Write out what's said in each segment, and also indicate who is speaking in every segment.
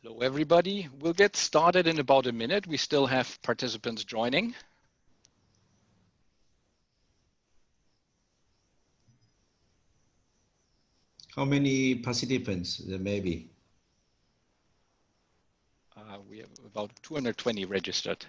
Speaker 1: Hello, everybody. We'll get started in about a minute. We still have participants joining.
Speaker 2: How many participants there may be?
Speaker 1: We have about 220 registered.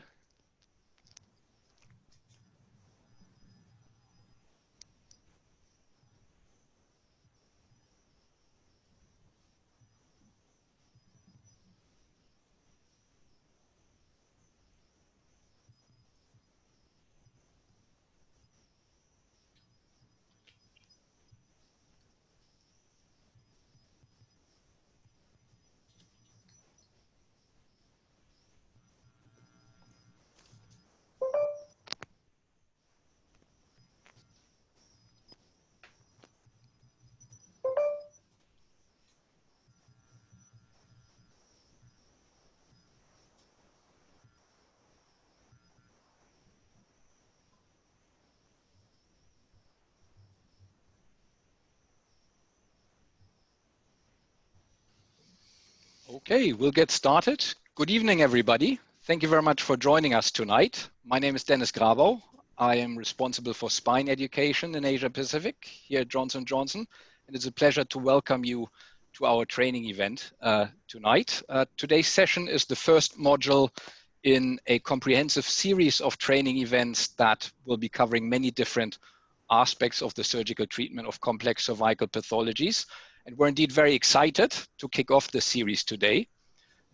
Speaker 1: Okay, we'll get started. Good evening, everybody. Thank you very much for joining us tonight. My name is Dennis Grabau. I am responsible for spine education in Asia Pacific here at Johnson & Johnson, and it's a pleasure to welcome you to our training event tonight. Today's session is the first module in a comprehensive series of training events that will be covering many different aspects of the surgical treatment of complex cervical pathologies. And we're indeed very excited to kick off this series today.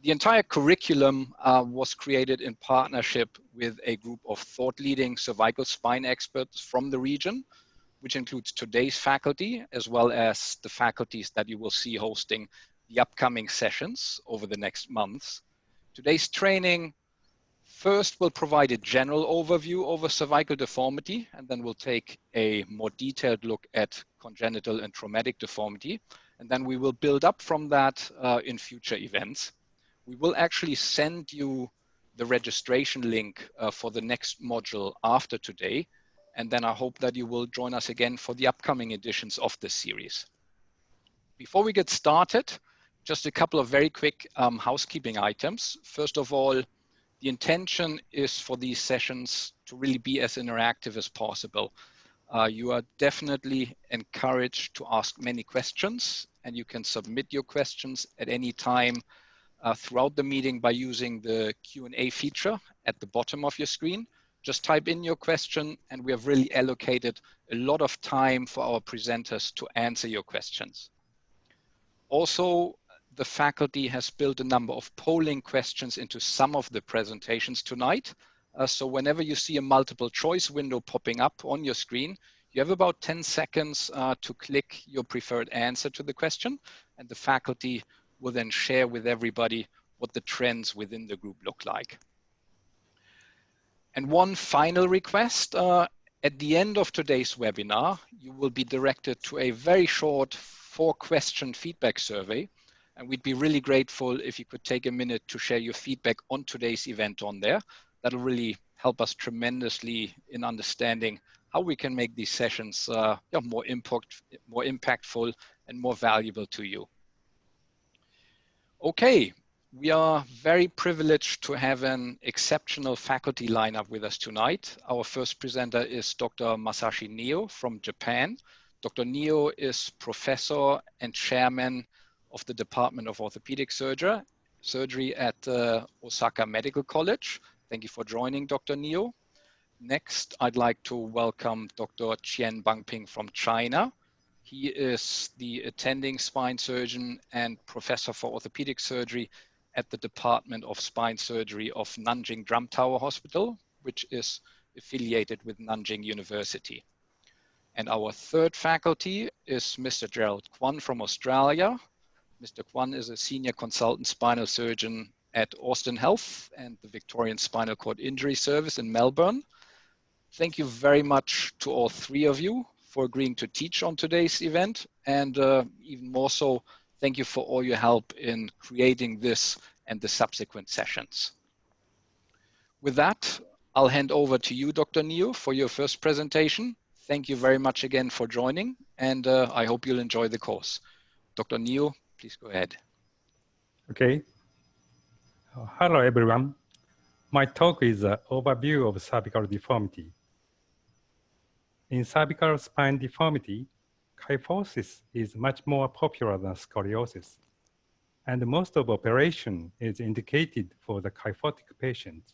Speaker 1: The entire curriculum was created in partnership with a group of thought-leading cervical spine experts from the region, which includes today's faculty, as well as the faculties that you will see hosting the upcoming sessions over the next months. Today's training first will provide a general overview over cervical deformity, and then we'll take a more detailed look at congenital and traumatic deformity. And then we will build up from that in future events. We will actually send you the registration link for the next module after today. And then I hope that you will join us again for the upcoming editions of this series. Before we get started, just a couple of very quick housekeeping items. First of all, the intention is for these sessions to really be as interactive as possible. You are definitely encouraged to ask many questions, and you can submit your questions at any time throughout the meeting by using the Q&A feature at the bottom of your screen. Just type in your question, and we have really allocated a lot of time for our presenters to answer your questions. Also, the faculty has built a number of polling questions into some of the presentations tonight. So whenever you see a multiple choice window popping up on your screen, you have about 10 seconds to click your preferred answer to the question, and the faculty will then share with everybody what the trends within the group look like. And one final request, at the end of today's webinar, you will be directed to a very short 4-question feedback survey. And we'd be really grateful if you could take a minute to share your feedback on today's event on there. That'll really help us tremendously in understanding how we can make these sessions more impactful and more valuable to you. Okay, we are very privileged to have an exceptional faculty lineup with us tonight. Our first presenter is Dr. Masashi Neo from Japan. Dr. Neo is professor and chairman of the Department of Orthopedic Surgery at Osaka Medical College. Thank you for joining, Dr. Neo. Next, I'd like to welcome Dr. Qian Bangping from China. He is the attending spine surgeon and professor for orthopedic surgery at the Department of Spine Surgery of Nanjing Drum Tower Hospital, which is affiliated with Nanjing University. And our third faculty is Mr. Gerald Kwan from Australia. Mr. Kwan is a senior consultant spinal surgeon at Austin Health and the Victorian Spinal Cord Injury Service in Melbourne. Thank you very much to all three of you for agreeing to teach on today's event. And even more so, thank you for all your help in creating this and the subsequent sessions. With that, I'll hand over to you, Dr. Neo, for your first presentation. Thank you very much again for joining, and I hope you'll enjoy the course. Dr. Neo, please go ahead.
Speaker 3: Okay, Hello, everyone. My talk is an overview of cervical deformity. In cervical spine deformity, kyphosis is much more popular than scoliosis, and most of operation is indicated for the kyphotic patients.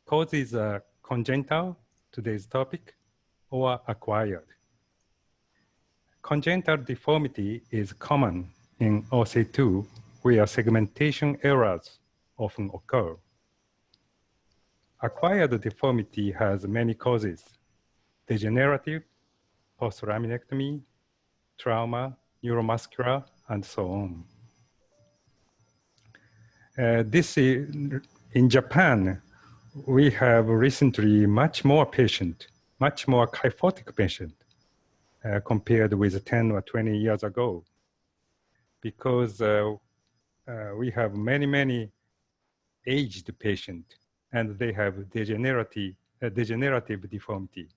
Speaker 3: Cause is congenital, today's topic, or acquired. Congenital deformity is common in OC2, where segmentation errors often occur. Acquired deformity has many causes: degenerative, post-laminectomy, trauma, neuromuscular, and so on. In Japan, we have recently much more kyphotic patient compared with 10 or 20 years ago, because we have many aged patients, and they have degenerative deformity.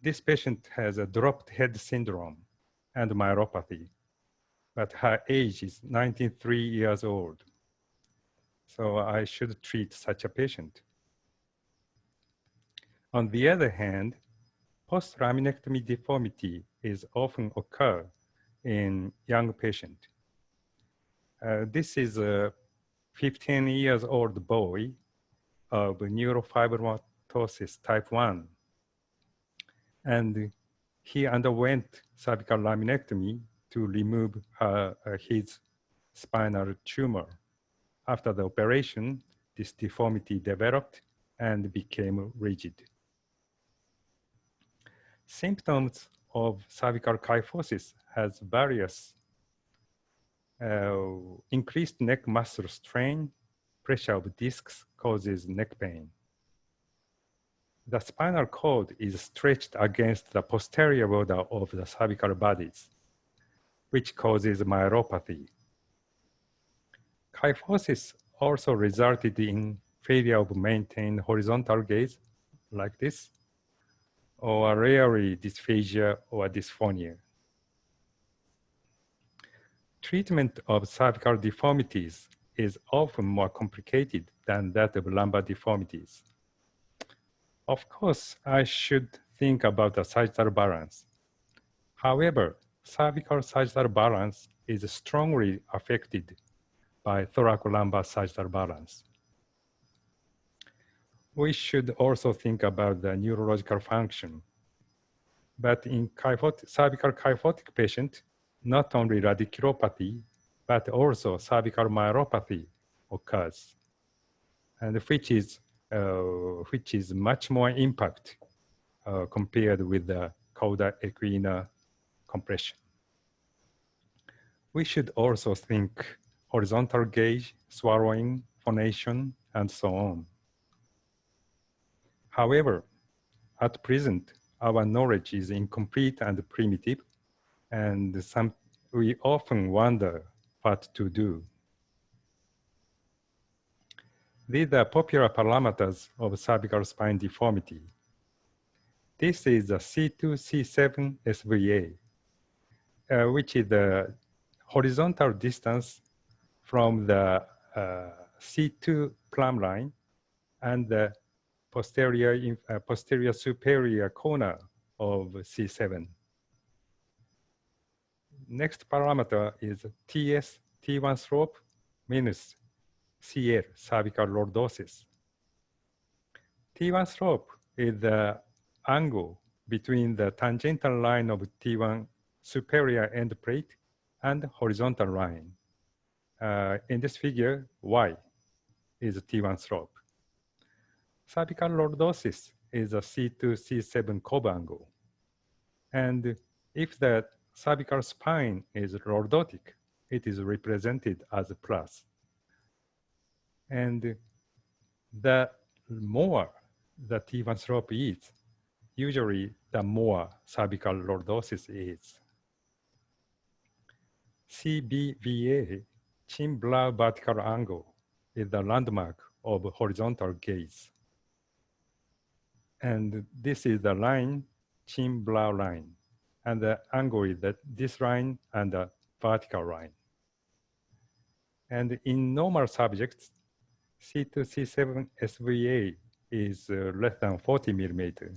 Speaker 3: This patient has a dropped head syndrome and myelopathy, but her age is 93 years old. So I should treat such a patient. On the other hand, post-laminectomy deformity is often occur in young patient. This is a 15 years old boy of neurofibromatosis type 1. And he underwent cervical laminectomy to remove his spinal tumor. After the operation, this deformity developed and became rigid. Symptoms of cervical kyphosis has various increased neck muscle strain, pressure of discs causes neck pain. The spinal cord is stretched against the posterior border of the cervical bodies, which causes myelopathy. Kyphosis also resulted in failure of maintain horizontal gaze, like this, or rarely dysphagia or dysphonia. Treatment of cervical deformities is often more complicated than that of lumbar deformities. Of course, I should think about the sagittal balance. However, cervical sagittal balance is strongly affected by thoracolumbar sagittal balance. We should also think about the neurological function. But in cervical kyphotic patient, not only radiculopathy, but also cervical myelopathy occurs, and which is much more impact compared with the cauda equina compression. We should also think horizontal gaze, swallowing, phonation, and so on. However, at present, our knowledge is incomplete and primitive, and we often wonder what to do. These are popular parameters of cervical spine deformity. This is the C2, C7 SVA, which is the horizontal distance from the C2 plumb line and the posterior superior corner of C7. Next parameter is TS, T1 slope minus CL, cervical lordosis. T1 slope is the angle between the tangential line of T1 superior end plate and horizontal line. In this figure, Y is T1 slope. Cervical lordosis is a C2, C7 curve angle. And if the cervical spine is lordotic, it is represented as a plus. And the more the T1 slope is, usually the more cervical lordosis is. CBVA, chin-brow vertical angle, is the landmark of horizontal gaze. And this is the line, chin-brow line. And the angle is this line and the vertical line. And in normal subjects, C2 C7 SVA is less than 40 millimeter.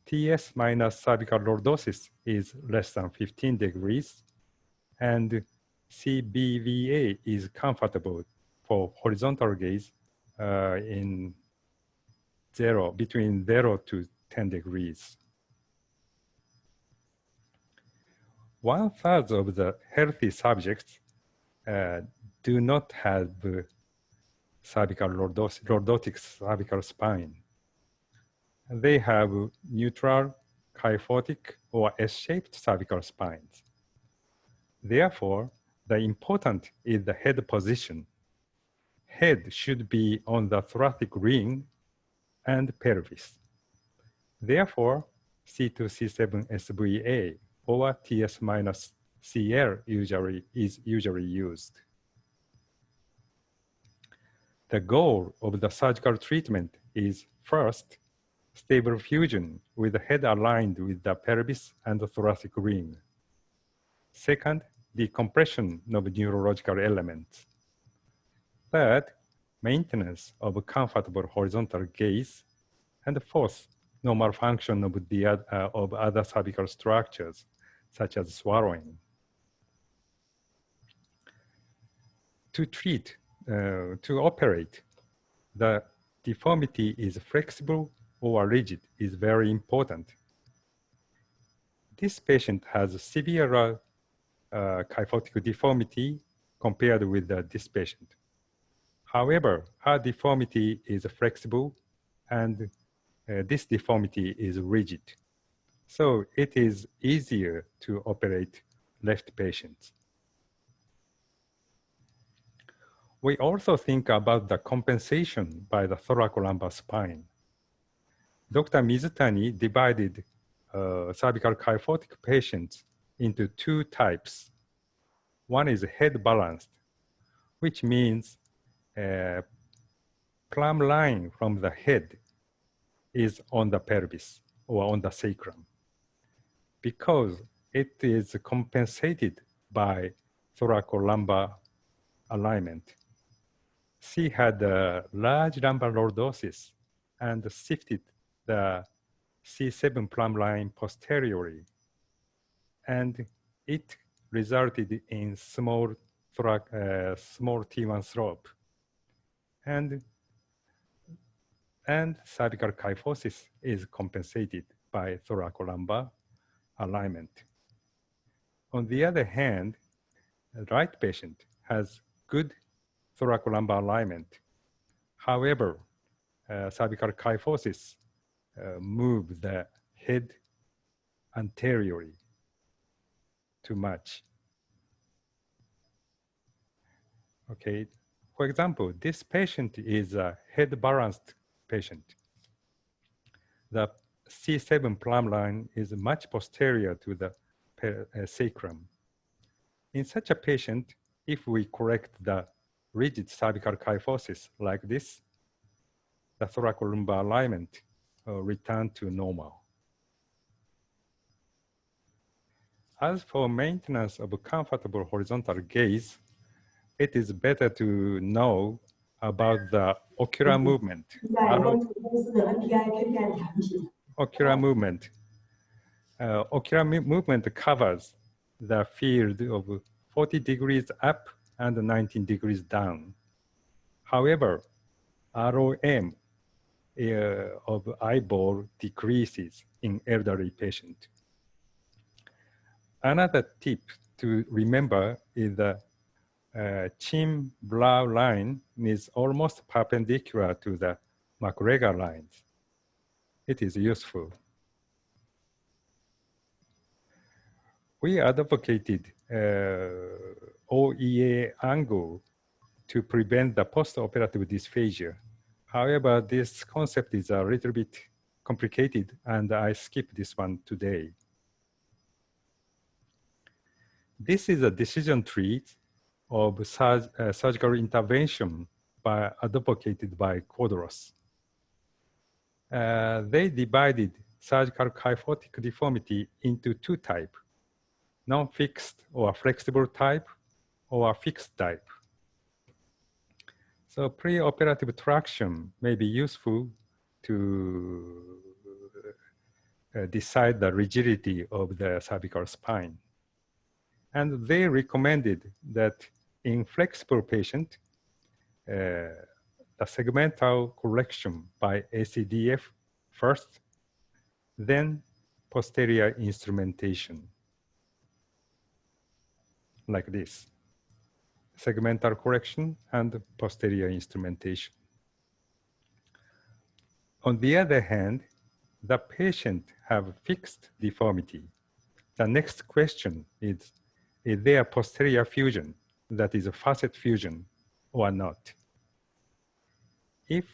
Speaker 3: TS minus cervical lordosis is less than 15 degrees, and CBVA is comfortable for horizontal gaze in between 0 to 10 degrees. 1/3 of the healthy subjects do not have cervical lordotic cervical spine. They have neutral, kyphotic, or S-shaped cervical spines. Therefore, the important is the head position. Head should be on the thoracic ring and pelvis. Therefore, C2 C7 SVA or TS minus CL is usually used. The goal of the surgical treatment is first, stable fusion with the head aligned with the pelvis and the thoracic ring. Second, decompression of neurological elements. Third, maintenance of comfortable horizontal gaze. And fourth, normal function of other cervical structures, such as swallowing. To operate, the deformity is flexible or rigid is very important. This patient has severe kyphotic deformity compared with this patient. However, her deformity is flexible and this deformity is rigid. So it is easier to operate left patients. We also think about the compensation by the thoracolumbar spine. Dr. Mizutani divided cervical kyphotic patients into two types. One is head balanced, which means plumb line from the head is on the pelvis or on the sacrum because it is compensated by thoracolumbar alignment. She had a large lumbar lordosis and shifted the C7 plumb line posteriorly, and it resulted in small T1 slope. And cervical kyphosis is compensated by thoracolumbar alignment. On the other hand, the right patient has good thoracolumbar alignment. However, cervical kyphosis moves the head anteriorly too much. Okay, for example, this patient is a head balanced patient. The C7 plumb line is much posterior to the sacrum. In such a patient, if we correct the rigid cervical kyphosis like this, the thoracolumbar alignment return to normal. As for maintenance of comfortable horizontal gaze, it is better to know about the ocular movement. Ocular movement. Ocular movement covers the field of 40 degrees up and 19 degrees down. However, ROM of eyeball decreases in elderly patient. Another tip to remember is the chin-brow line is almost perpendicular to the McGregor lines. It is useful. We advocated OEA angle to prevent the post-operative dysphagia. However, this concept is a little bit complicated and I skipped this one today. This is a decision tree of surgical intervention advocated by Kodros. They divided surgical kyphotic deformity into two types, non-fixed or flexible type or fixed type. So preoperative traction may be useful to decide the rigidity of the cervical spine. And they recommended that in flexible patient, the segmental correction by ACDF first, then posterior instrumentation, like this. Segmental correction and posterior instrumentation. On the other hand, the patient have fixed deformity. The next question is there posterior fusion, that is a facet fusion, or not? If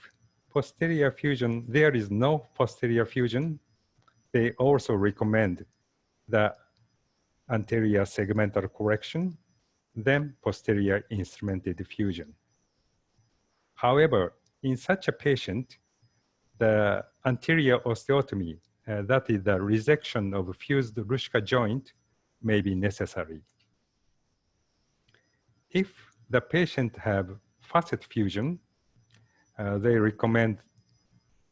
Speaker 3: posterior fusion, there is no posterior fusion, they also recommend the anterior segmental correction, then posterior instrumented fusion. However, in such a patient, the anterior osteotomy, that is the resection of fused Ruschka joint, may be necessary. If the patient have facet fusion, they recommend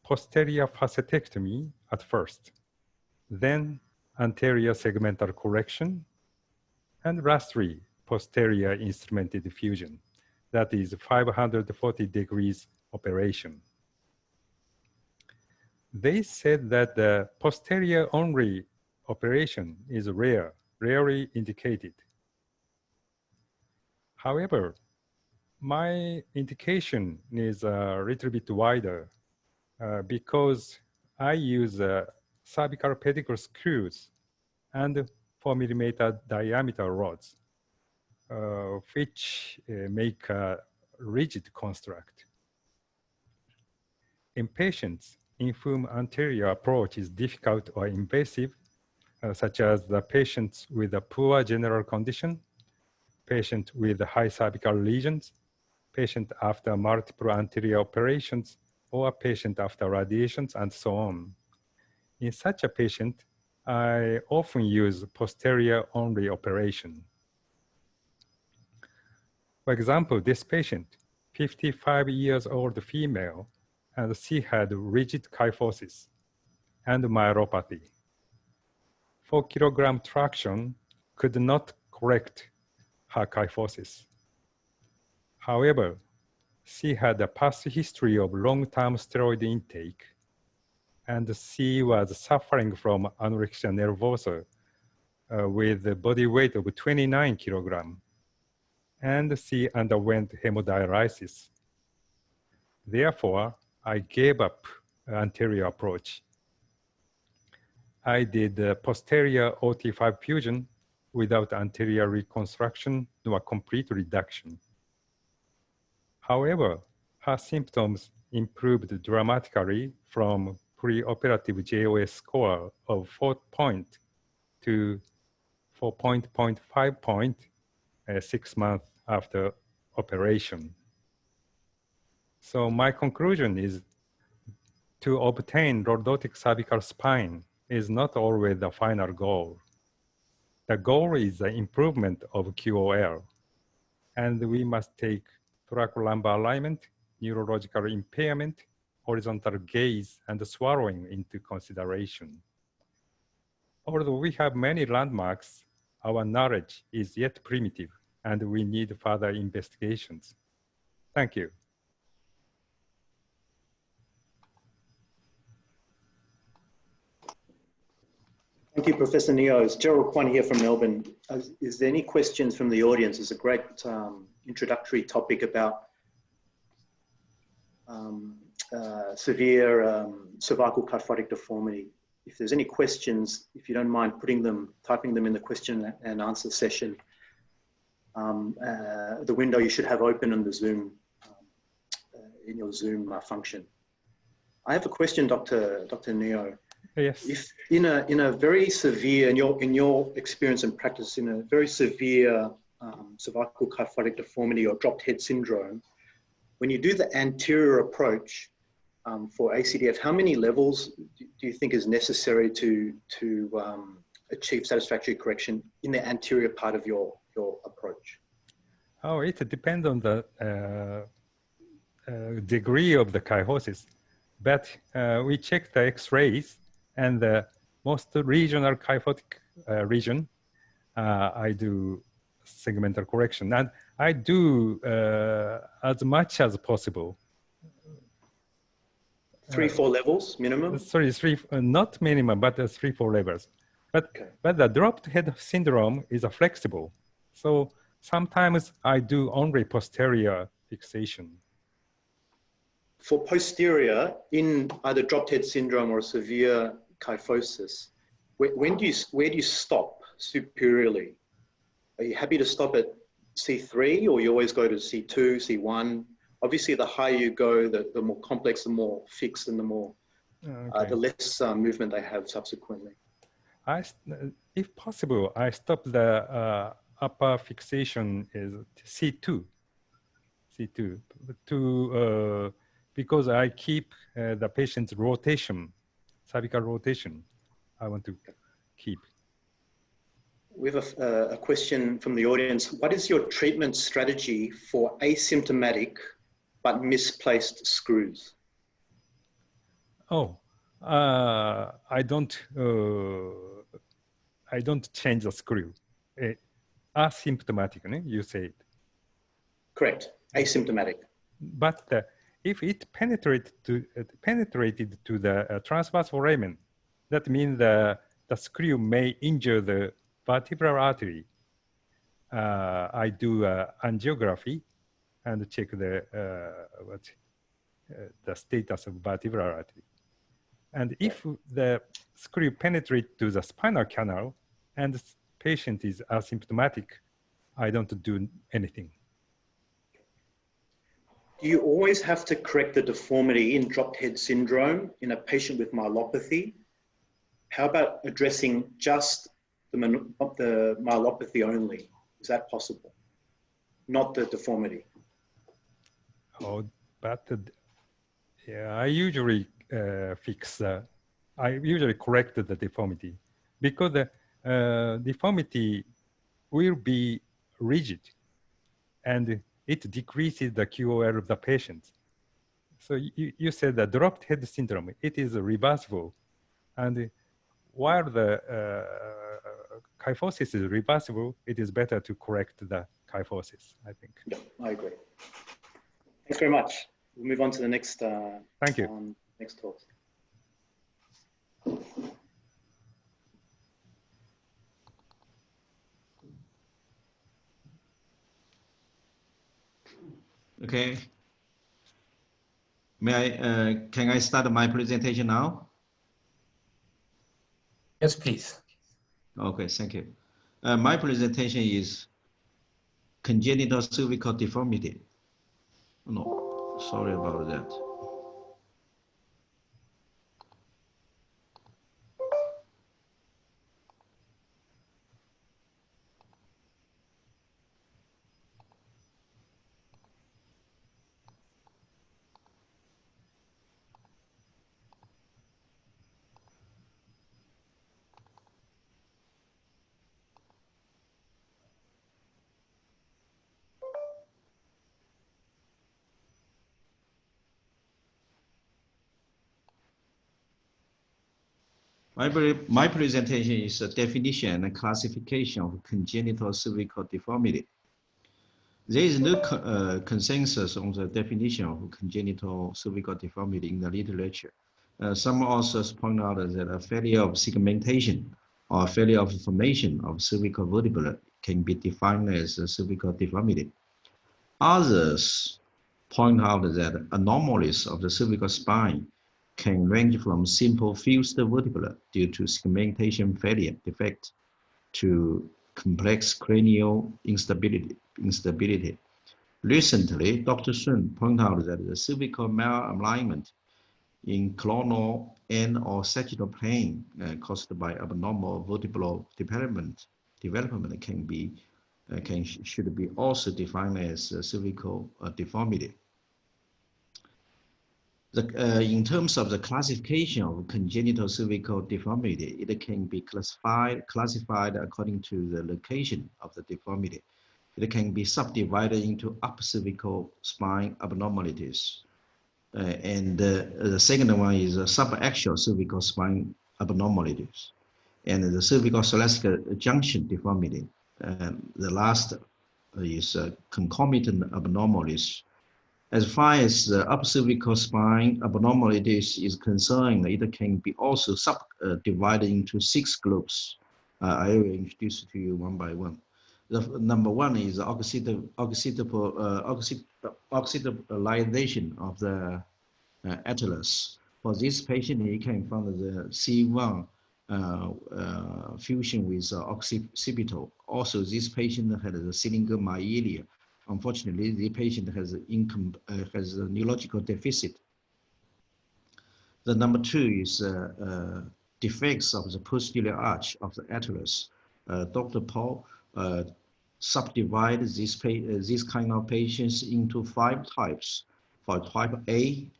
Speaker 3: posterior facetectomy at first, then anterior segmental correction, and lastly, posterior instrumented fusion. That is 540 degrees operation. They said that the posterior only operation is rarely indicated. However, my indication is a little bit wider because I use cervical pedicle screws and 4 millimeter diameter rods, which make a rigid construct. In patients in whom anterior approach is difficult or invasive, such as the patients with a poor general condition, patient with high cervical lesions, patient after multiple anterior operations, or patient after radiations, and so on. In such a patient, I often use posterior only operation. For example, this patient, 55 years old female, and she had rigid kyphosis and myelopathy. 4 kilogram traction could not correct her kyphosis. However, she had a past history of long-term steroid intake, and she was suffering from anorexia nervosa with a body weight of 29 kilogram, and she underwent hemodialysis. Therefore, I gave up anterior approach. I did posterior OT5 fusion without anterior reconstruction nor complete reduction. However, her symptoms improved dramatically from preoperative JOS score of 4 point to 4.5 point 6 months after operation. So my conclusion is to obtain lordotic cervical spine is not always the final goal. The goal is the improvement of QOL, and we must take thoracolumbar alignment, neurological impairment, horizontal gaze, and swallowing into consideration. Although we have many landmarks, our knowledge is yet primitive, and we need further investigations. Thank you.
Speaker 4: Thank you, Professor Neo. It's Gerald Kwan here from Melbourne. Is there any questions from the audience? It's a great introductory topic about severe cervical kyphotic deformity. If there's any questions, if you don't mind typing them in the question and answer session, the window you should have open on the Zoom, in your Zoom function. I have a question, Dr. Neo.
Speaker 3: Yes.
Speaker 4: If in a very severe, in your experience and practice, in a very severe cervical kyphotic deformity or dropped head syndrome, when you do the anterior approach for ACDF, how many levels do you think is necessary to achieve satisfactory correction in the anterior part of your approach?
Speaker 3: Oh, it depends on the degree of the kyphosis, but we check the X-rays and the most regional kyphotic region, I do segmental correction, and I do as much as possible.
Speaker 4: 3-4 levels minimum?
Speaker 3: Sorry, not minimum, but 3-4 levels. But,
Speaker 4: okay.
Speaker 3: But the dropped head syndrome is flexible. So sometimes I do only posterior fixation.
Speaker 4: For posterior, in either dropped head syndrome or severe kyphosis, where do you stop superiorly? Are you happy to stop at C3, or you always go to C2, C1? Obviously, the higher you go, the more complex, the more fixed, and the more the less movement they have subsequently.
Speaker 3: If possible, I stop the upper fixation is C2, because I keep the patient's rotation, cervical rotation. I want to keep.
Speaker 4: We have a question from the audience. What is your treatment strategy for asymptomatic but misplaced screws?
Speaker 3: Oh, I don't change the screw. Asymptomatic, you say it.
Speaker 4: Correct, asymptomatic.
Speaker 3: But if it penetrated to the transverse foramen, that means the screw may injure the vertebral artery. I do angiography and check the status of vertebral artery. And if the screw penetrates to the spinal canal and the patient is asymptomatic, I don't do anything.
Speaker 4: Do you always have to correct the deformity in dropped head syndrome in a patient with myelopathy? How about addressing just the myelopathy only? Is that possible? Not the deformity?
Speaker 3: Oh, but yeah, I usually I usually correct the deformity, because the deformity will be rigid and it decreases the QOL of the patient. So you said the dropped head syndrome, it is reversible. And while the kyphosis is reversible, it is better to correct the kyphosis, I think.
Speaker 4: Yeah, I agree. Thanks very much. We'll move on to the next.
Speaker 3: Thank you.
Speaker 4: Next talk.
Speaker 2: Okay. Can I start my presentation now?
Speaker 5: Yes, please.
Speaker 2: Okay, thank you. My presentation is congenital cervical deformity. No, sorry about that. My presentation is a definition and classification of congenital cervical deformity. There is no consensus on the definition of congenital cervical deformity in the literature. Some authors point out that a failure of segmentation or failure of formation of cervical vertebra can be defined as a cervical deformity. Others point out that anomalies of the cervical spine can range from simple fused vertebra due to segmentation failure defect to complex cranial instability. Recently, Dr. Sun pointed out that the cervical malalignment in clonal and or sagittal plane caused by abnormal vertebral development should be also defined as cervical deformity. In terms of the classification of congenital cervical deformity, it can be classified according to the location of the deformity. it can be subdivided into upper cervical spine abnormalities. And the second one is subaxial cervical spine abnormalities, and the cervical thoracic junction deformity. The last is concomitant abnormalities. As far as the upper cervical spine abnormalities is concerned, it can be also subdivided into 6 groups. I will introduce to you one by one. The number one is oxidation of the atlas. For this patient, you can find the C1 fusion with occipital. Also, this patient had the syringomyelia. Unfortunately, the patient has a neurological deficit. The number two is defects of the posterior arch of the atlas. Dr. Paul subdivided this kind of patients into 5 types. For type A,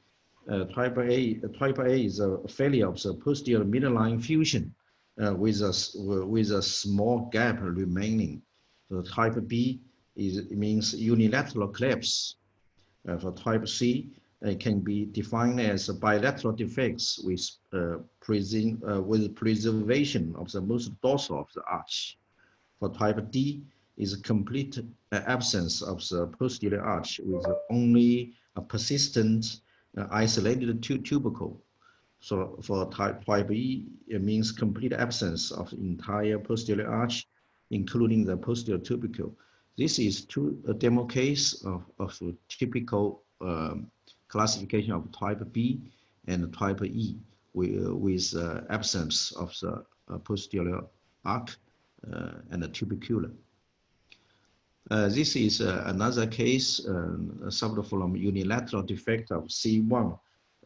Speaker 2: type A is a failure of the posterior midline fusion with a small gap remaining. So type B means unilateral collapse. For type C, it can be defined as bilateral defects with preservation of the most dorsal of the arch. For type D, is a complete absence of the posterior arch with only a persistent isolated tubercle. So for type E, it means complete absence of the entire posterior arch, including the posterior tubercle. This is a demo case of typical classification of type B and type E with absence of the posterior arc and the tubercular. This is another case suffered from unilateral defect of C1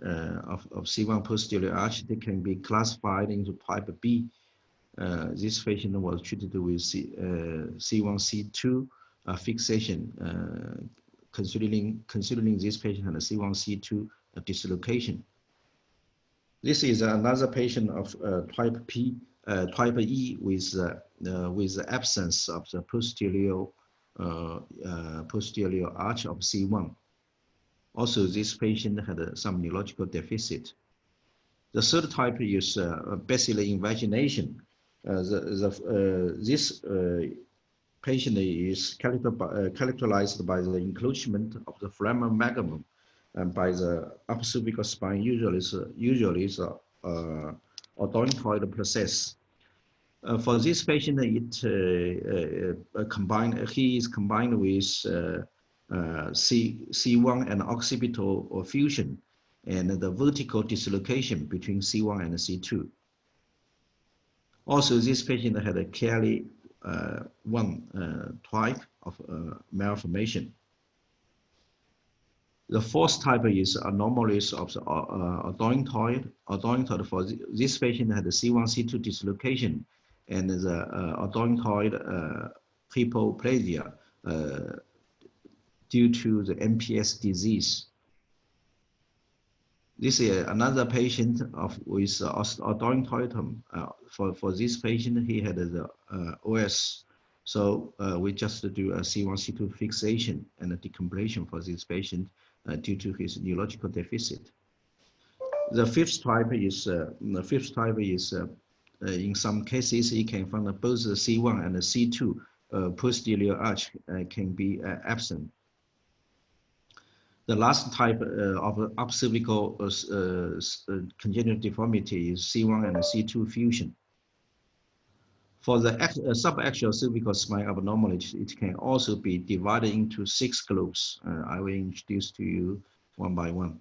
Speaker 2: of C1 posterior arch. They can be classified into type B. This patient was treated with C1C2 fixation, considering this patient had a C1C2 dislocation. This is another patient of type E with the absence of the posterior arch of C1. Also, this patient had some neurological deficit. The third type is basilar invagination. This patient is characterized by the encroachment of the foramen magnum and by the upper cervical spine. Usually is odontoid process. For this patient, he is combined with C1 and occipital fusion and the vertical dislocation between C1 and C2. Also, this patient had a Kelly 1 type of malformation. The fourth type is anomalies of the odontoid. Odontoid for this patient had a C1, C2 dislocation and the odontoid hypoplasia due to the MPS disease. This is another patient with odontoitum. For this patient, he had the OS. So we just do a C1, C2 fixation and a decompression for this patient due to his neurological deficit. The fifth type is in some cases you can find both the C1 and the C2 posterior arch can be absent. The last type of upper cervical congenital deformity is C1 and C2 fusion. For the subaxial cervical spine abnormality, it can also be divided into 6 groups. I will introduce to you one by one.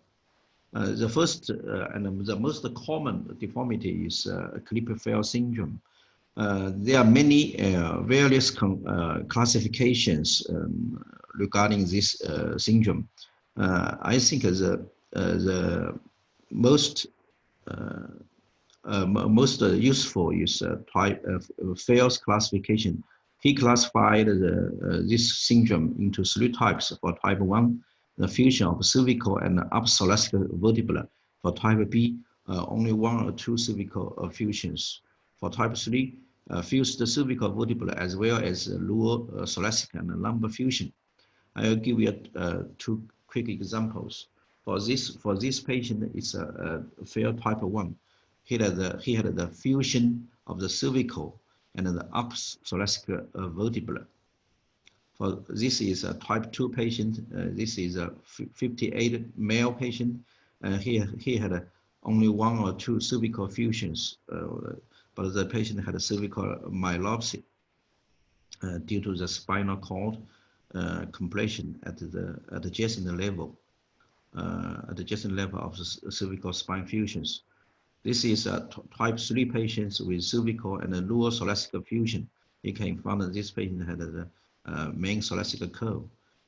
Speaker 2: The first and the most common deformity is Klippel-Feil syndrome. There are many various classifications regarding this syndrome. I think the most useful is Feil's classification. He classified this syndrome into 3 types. For type 1, the fusion of cervical and upper thoracic vertebra. For type B, only 1 or 2 cervical fusions. For type 3, fused cervical vertebra as well as lower thoracic and lumbar fusion. I'll give you two quick examples. For this patient, it's a fail type 1. He had the fusion of the cervical and the upper thoracic vertebra. For this is a type 2 patient. This is a 58 male patient. He had only 1 or 2 cervical fusions, but the patient had a cervical myelopathy due to the spinal cord compression at the adjacent level of the cervical spine fusions. This is a type 3 patients with cervical and a lower thoracic fusion. You can find that this patient had the main thoracic curve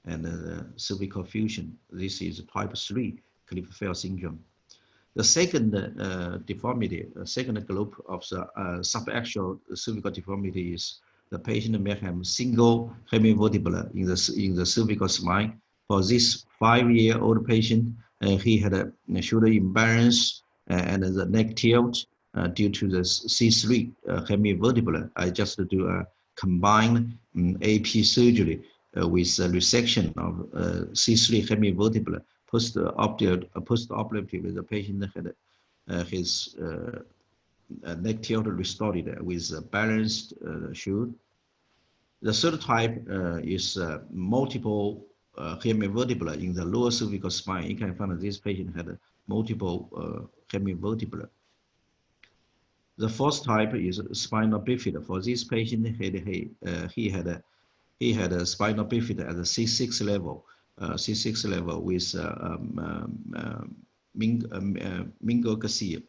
Speaker 2: and the cervical fusion. This is type 3 Klippel-Feil syndrome. The second deformity, second group of the subaxial cervical deformity is the patient may have single hemivertebra in the cervical spine. For this 5-year-old patient, he had a shoulder imbalance and the neck tilt due to the C3 hemivertebra. I just do a combined AP surgery with resection of C3 hemivertebra. Post-operatively, the patient had his neck tilt restored with a balanced shoe. The third type is multiple hemivertebra in the lower cervical spine. You can find that this patient had multiple hemivertebra. The fourth type is spinal bifida. For this patient, he had a spinal bifida at the C6 level. With mingogasia.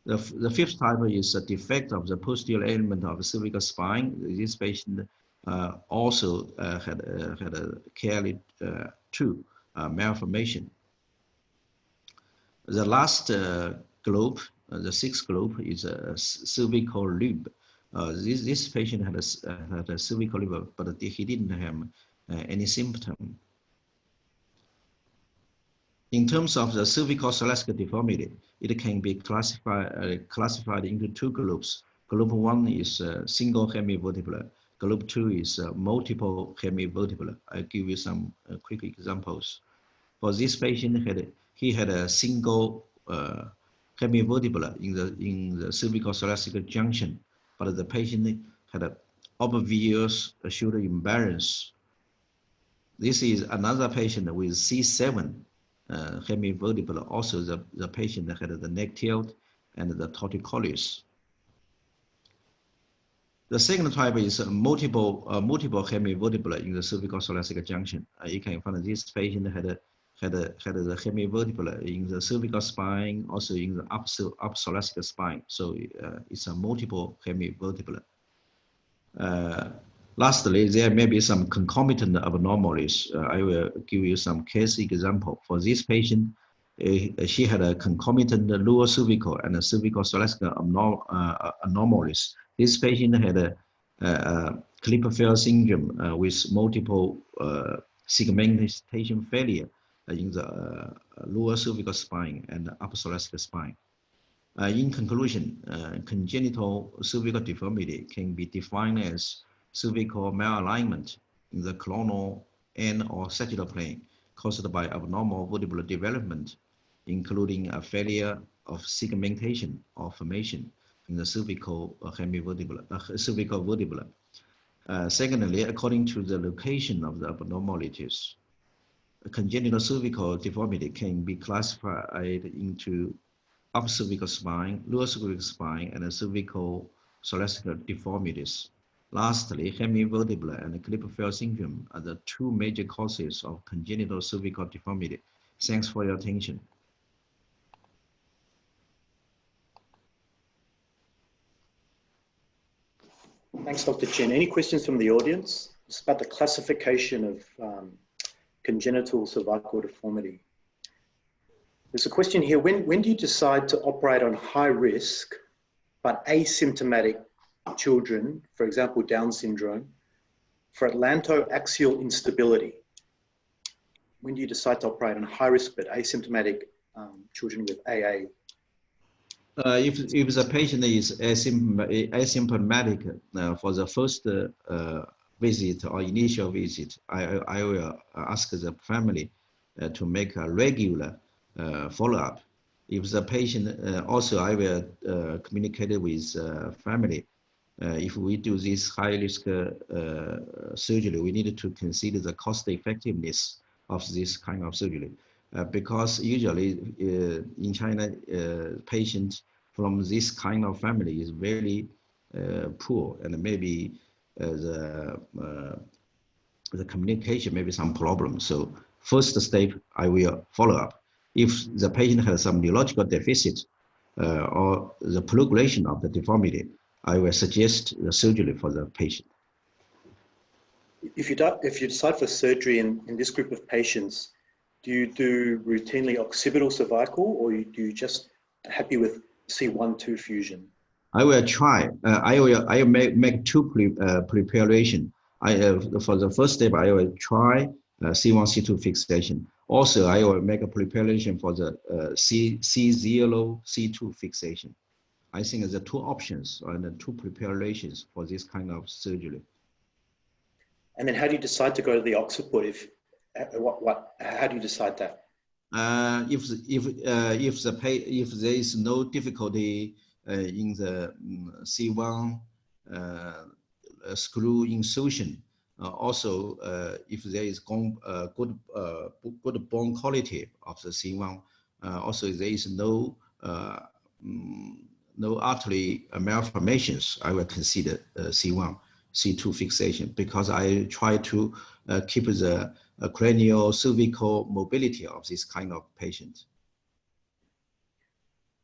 Speaker 2: The fifth type is a defect of the posterior element of the cervical spine. This patient also had carried 2 malformation. The last group, the sixth group, is a cervical loop. This patient had a cervical loop, but he didn't have any symptom. In terms of the cervical thoracic deformity, it can be classified into 2 groups. Group 1 is single hemivertebra. Group 2 is multiple hemivertebra. I'll give you some quick examples. For this patient, he had a single hemivertebra in the cervical thoracic junction, but the patient had an obvious shoulder imbalance. This is another patient with C7 hemivertebra. Also, the patient had the neck tilt and the torticollis. The second type is multiple hemivertebra in the cervical thoracic junction. You can find this patient had the hemivertebra in the cervical spine, also in the upper thoracic spine. So it's a multiple hemivertebra. Lastly, there may be some concomitant abnormalities. I will give you some case example. For this patient, she had a concomitant lower cervical and a cervical thoracic anomalies. This patient had a Klippel-Feil syndrome with multiple segmentation failure in the lower cervical spine and upper thoracic spine. In conclusion, congenital cervical deformity can be defined as cervical malalignment in the coronal and or sagittal plane caused by abnormal vertebral development, including a failure of segmentation or formation in the cervical vertebra. Secondly, according to the location of the abnormalities, congenital cervical deformity can be classified into upper cervical spine, lower cervical spine, and cervical thoracic deformities. Lastly, hemivertebra and Klippel-Feil syndrome are the 2 major causes of congenital cervical deformity. Thanks for your attention.
Speaker 4: Thanks, Dr. Chen. Any questions from the audience? It's about the classification of congenital cervical deformity. There's a question here. When do you decide to operate on high risk but asymptomatic children, for example, Down syndrome, for atlantoaxial instability? When do you decide to operate on high risk but asymptomatic children with AA?
Speaker 2: If the patient is asymptomatic for the first visit or initial visit, I will ask the family to make a regular follow-up. If the patient, also I will communicate with family. If we do this high-risk surgery, we need to consider the cost effectiveness of this kind of surgery. Because usually in China, patients from this kind of family is very poor, and maybe the communication may be some problem. So first step, I will follow up. If the patient has some neurological deficit or the progression of the deformity, I will suggest the surgery for the patient.
Speaker 4: If you decide for surgery in this group of patients, do you do routinely occipital cervical, or do you just happy with C1-2 fusion?
Speaker 2: I will try. I will make two preparation. For the first step, I will try C1, C2 fixation. Also, I will make a preparation for the C0, C2 fixation. I think the two options and the two preparations for this kind of surgery.
Speaker 4: And then how do you decide to go to the occiput? How do you decide that?
Speaker 2: If there is no difficulty in the C1 screw insertion, also if there is good bone quality of the C1, also there is no artery malformations, I will consider C1, C2 fixation, because I try to keep the cranial cervical mobility of this kind of patient.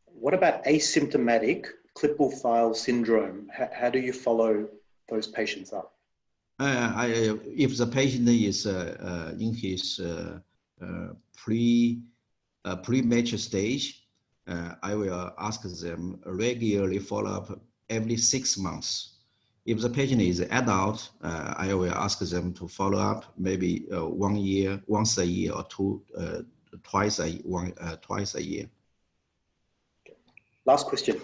Speaker 4: What about asymptomatic Klippel-Feil syndrome? How do you follow those patients up?
Speaker 2: If the patient is in his pre-mature stage, I will ask them regularly follow up every 6 months. If the patient is adult, I will ask them to follow up maybe once a year, or twice a year.
Speaker 4: Last question.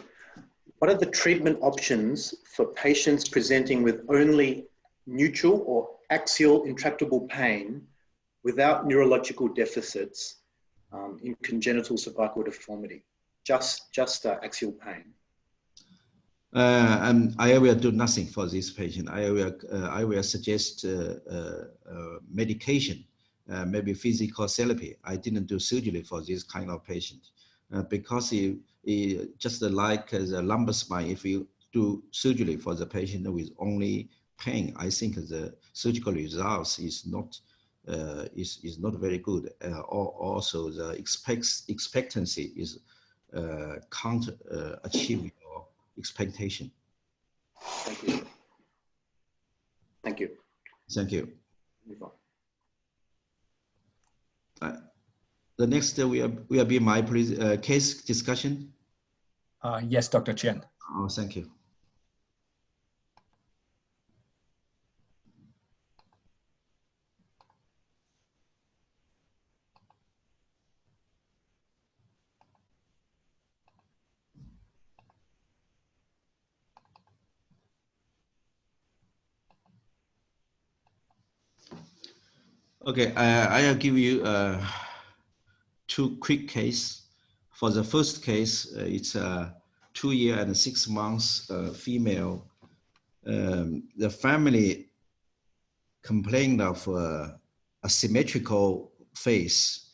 Speaker 4: What are the treatment options for patients presenting with only neutral or axial intractable pain without neurological deficits in congenital cervical deformity? Just axial pain.
Speaker 2: And I will do nothing for this patient. I will suggest medication, maybe physical therapy. I didn't do surgery for this kind of patient because he just like the lumbar spine. If you do surgery for the patient with only pain, I think the surgical results is not very good. Also, the expectancy is can't achieve your expectation.
Speaker 4: Thank you. Thank you.
Speaker 2: Thank you.
Speaker 4: Move on.
Speaker 2: The next will be my case discussion.
Speaker 5: Yes, Dr. Chen.
Speaker 2: Oh, thank you. Okay, I'll give you two quick cases. For the first case, it's a 2 year and 6 months female. The family complained of a symmetrical face,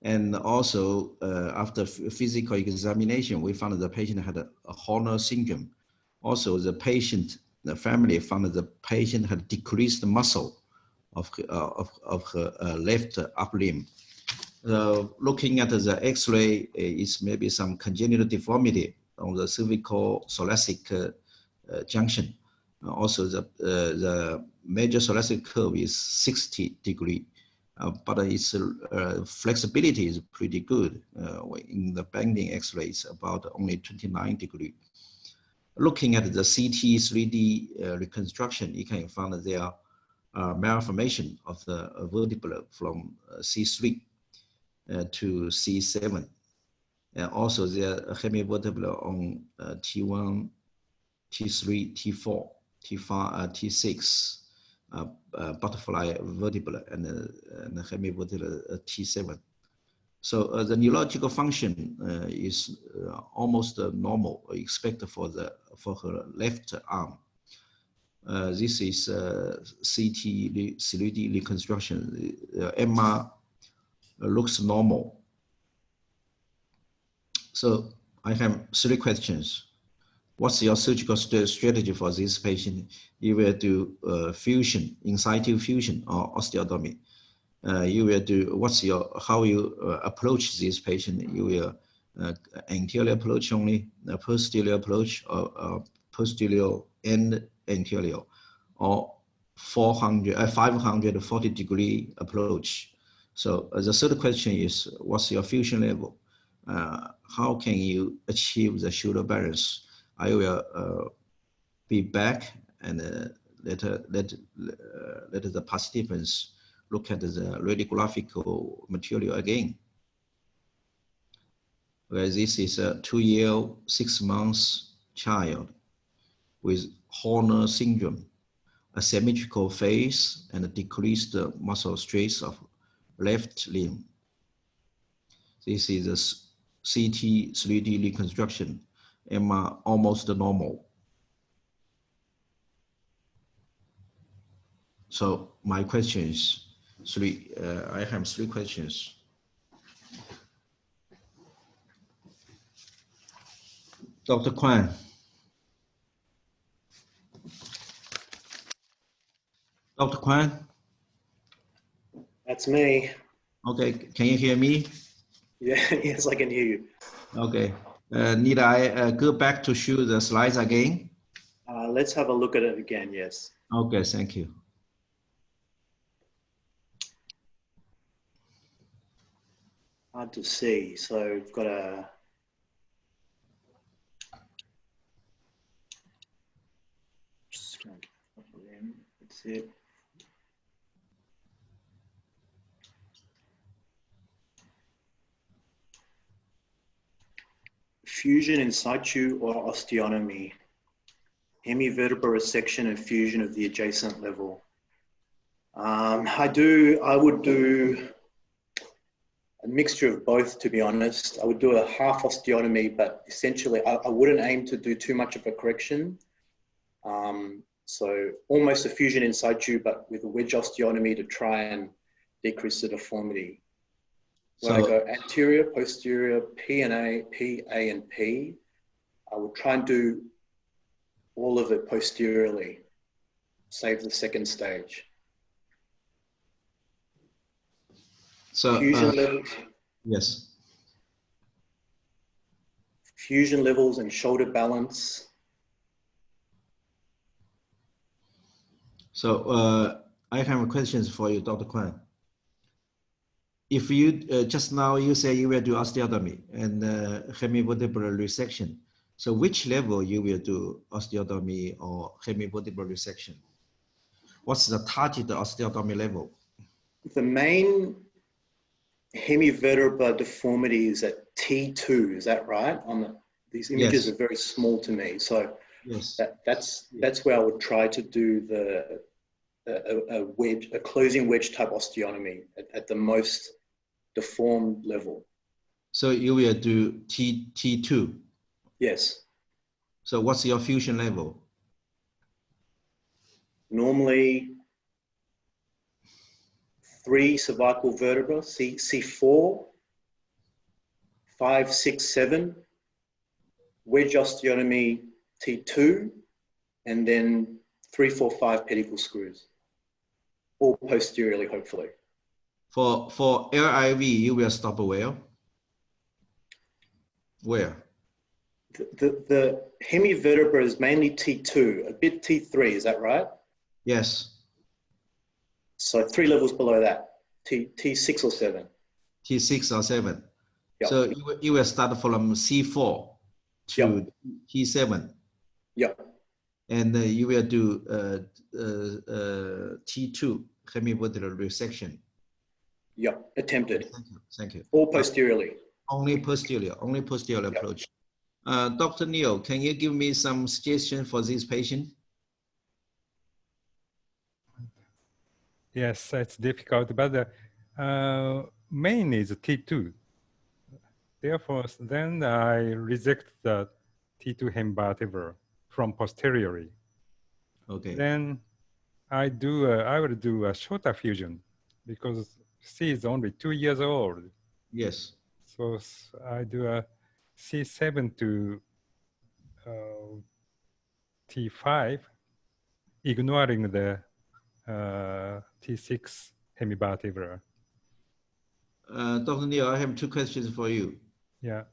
Speaker 2: and also after physical examination, we found the patient had a Horner syndrome. Also, the family found that the patient had decreased muscle of her left upper limb. Looking at the X-ray, is maybe some congenital deformity on the cervical thoracic junction. Also, the major thoracic curve is 60 degree, but its flexibility is pretty good. In the bending X-ray, it's about only 29 degree. Looking at the CT 3D reconstruction, you can find that there are malformation of the vertebra from C3 to C7. And also the hemivertebral on T1, T3, T4, T5, T6, butterfly vertebra, and the hemivertebral T7. So the neurological function is almost normal, expected for her left arm. This is CT 3D reconstruction. MR looks normal. So I have 3 questions. What's your surgical strategy for this patient? You will do fusion, in situ fusion, or osteotomy. You will do, how you approach this patient? You will anterior approach only, posterior approach, or posterior and anterior, or 540-degree approach. So the third question is, what's your fusion level? How can you achieve the shoulder balance? I will be back and let the participants look at the radiographical material again. Where this is a 2-year, 6 months child with Horner syndrome, asymmetrical face, and a decreased muscle stress of left limb. This is a CT 3D reconstruction, MR almost normal. So my questions, I have 3 questions. Dr. Kwan. Dr. Kwan?
Speaker 4: That's me.
Speaker 2: Okay, can you hear me?
Speaker 4: Yeah, yes, I can hear you.
Speaker 2: Okay, need I go back to show the slides again?
Speaker 4: Let's have a look at it again, yes.
Speaker 2: Okay, thank you.
Speaker 4: Hard to see, so we've got a... Just going to put it in. That's it. Fusion in situ or osteotomy, hemivertebral resection and fusion of the adjacent level. I would do a mixture of both, to be honest. I would do a half osteotomy, but essentially I wouldn't aim to do too much of a correction. So almost a fusion in situ, but with a wedge osteotomy to try and decrease the deformity. When I go anterior, posterior, P and A, P, A and P, I would try and do all of it posteriorly, save the second stage.
Speaker 2: So
Speaker 4: fusion levels.
Speaker 2: Yes.
Speaker 4: Fusion levels and shoulder balance.
Speaker 2: So I have questions for you, Dr. Kwan. If you just now you say you will do osteotomy and hemivertebral resection, so which level you will do osteotomy or hemivertebral resection? What's the target osteotomy level?
Speaker 4: The main hemivertebral deformity is at T2, is that right? These images
Speaker 2: Yes.
Speaker 4: are very small to me, so
Speaker 2: yes.
Speaker 4: that's where I would try to do a closing wedge type osteotomy at the most deformed level.
Speaker 2: So you will do T2?
Speaker 4: Yes.
Speaker 2: So what's your fusion level?
Speaker 4: Normally 3 cervical vertebrae, C4, 5, 6, 7, wedge osteotomy T2, and then 3, 4, 5 pedicle screws, all posteriorly, hopefully.
Speaker 2: For LIV, you will stop where? Where?
Speaker 4: The hemivertebra is mainly T2, a bit T3, is that right?
Speaker 2: Yes.
Speaker 4: So 3 levels below that, T6 or 7.
Speaker 2: T6 or 7.
Speaker 4: Yep.
Speaker 2: So you will start from C4 to
Speaker 4: Yep.
Speaker 2: T7.
Speaker 4: Yep.
Speaker 2: And you will do T2, hemivertebral resection.
Speaker 4: Yep, attempted.
Speaker 2: Thank you. Thank you.
Speaker 4: All posteriorly.
Speaker 2: Only posterior approach. Dr. Neil, can you give me some suggestion for this patient?
Speaker 3: Yes, it's difficult, but the main is T2. Therefore, then I reject the T2 hemivertebra from posteriorly.
Speaker 2: Okay.
Speaker 3: Then I will do a shorter fusion because she is only 2 years old.
Speaker 2: Yes.
Speaker 3: So I do a C7 to T5, ignoring the T6 hemivertebra.
Speaker 2: Dr. Neil, I have 2 questions for you.
Speaker 3: Yeah.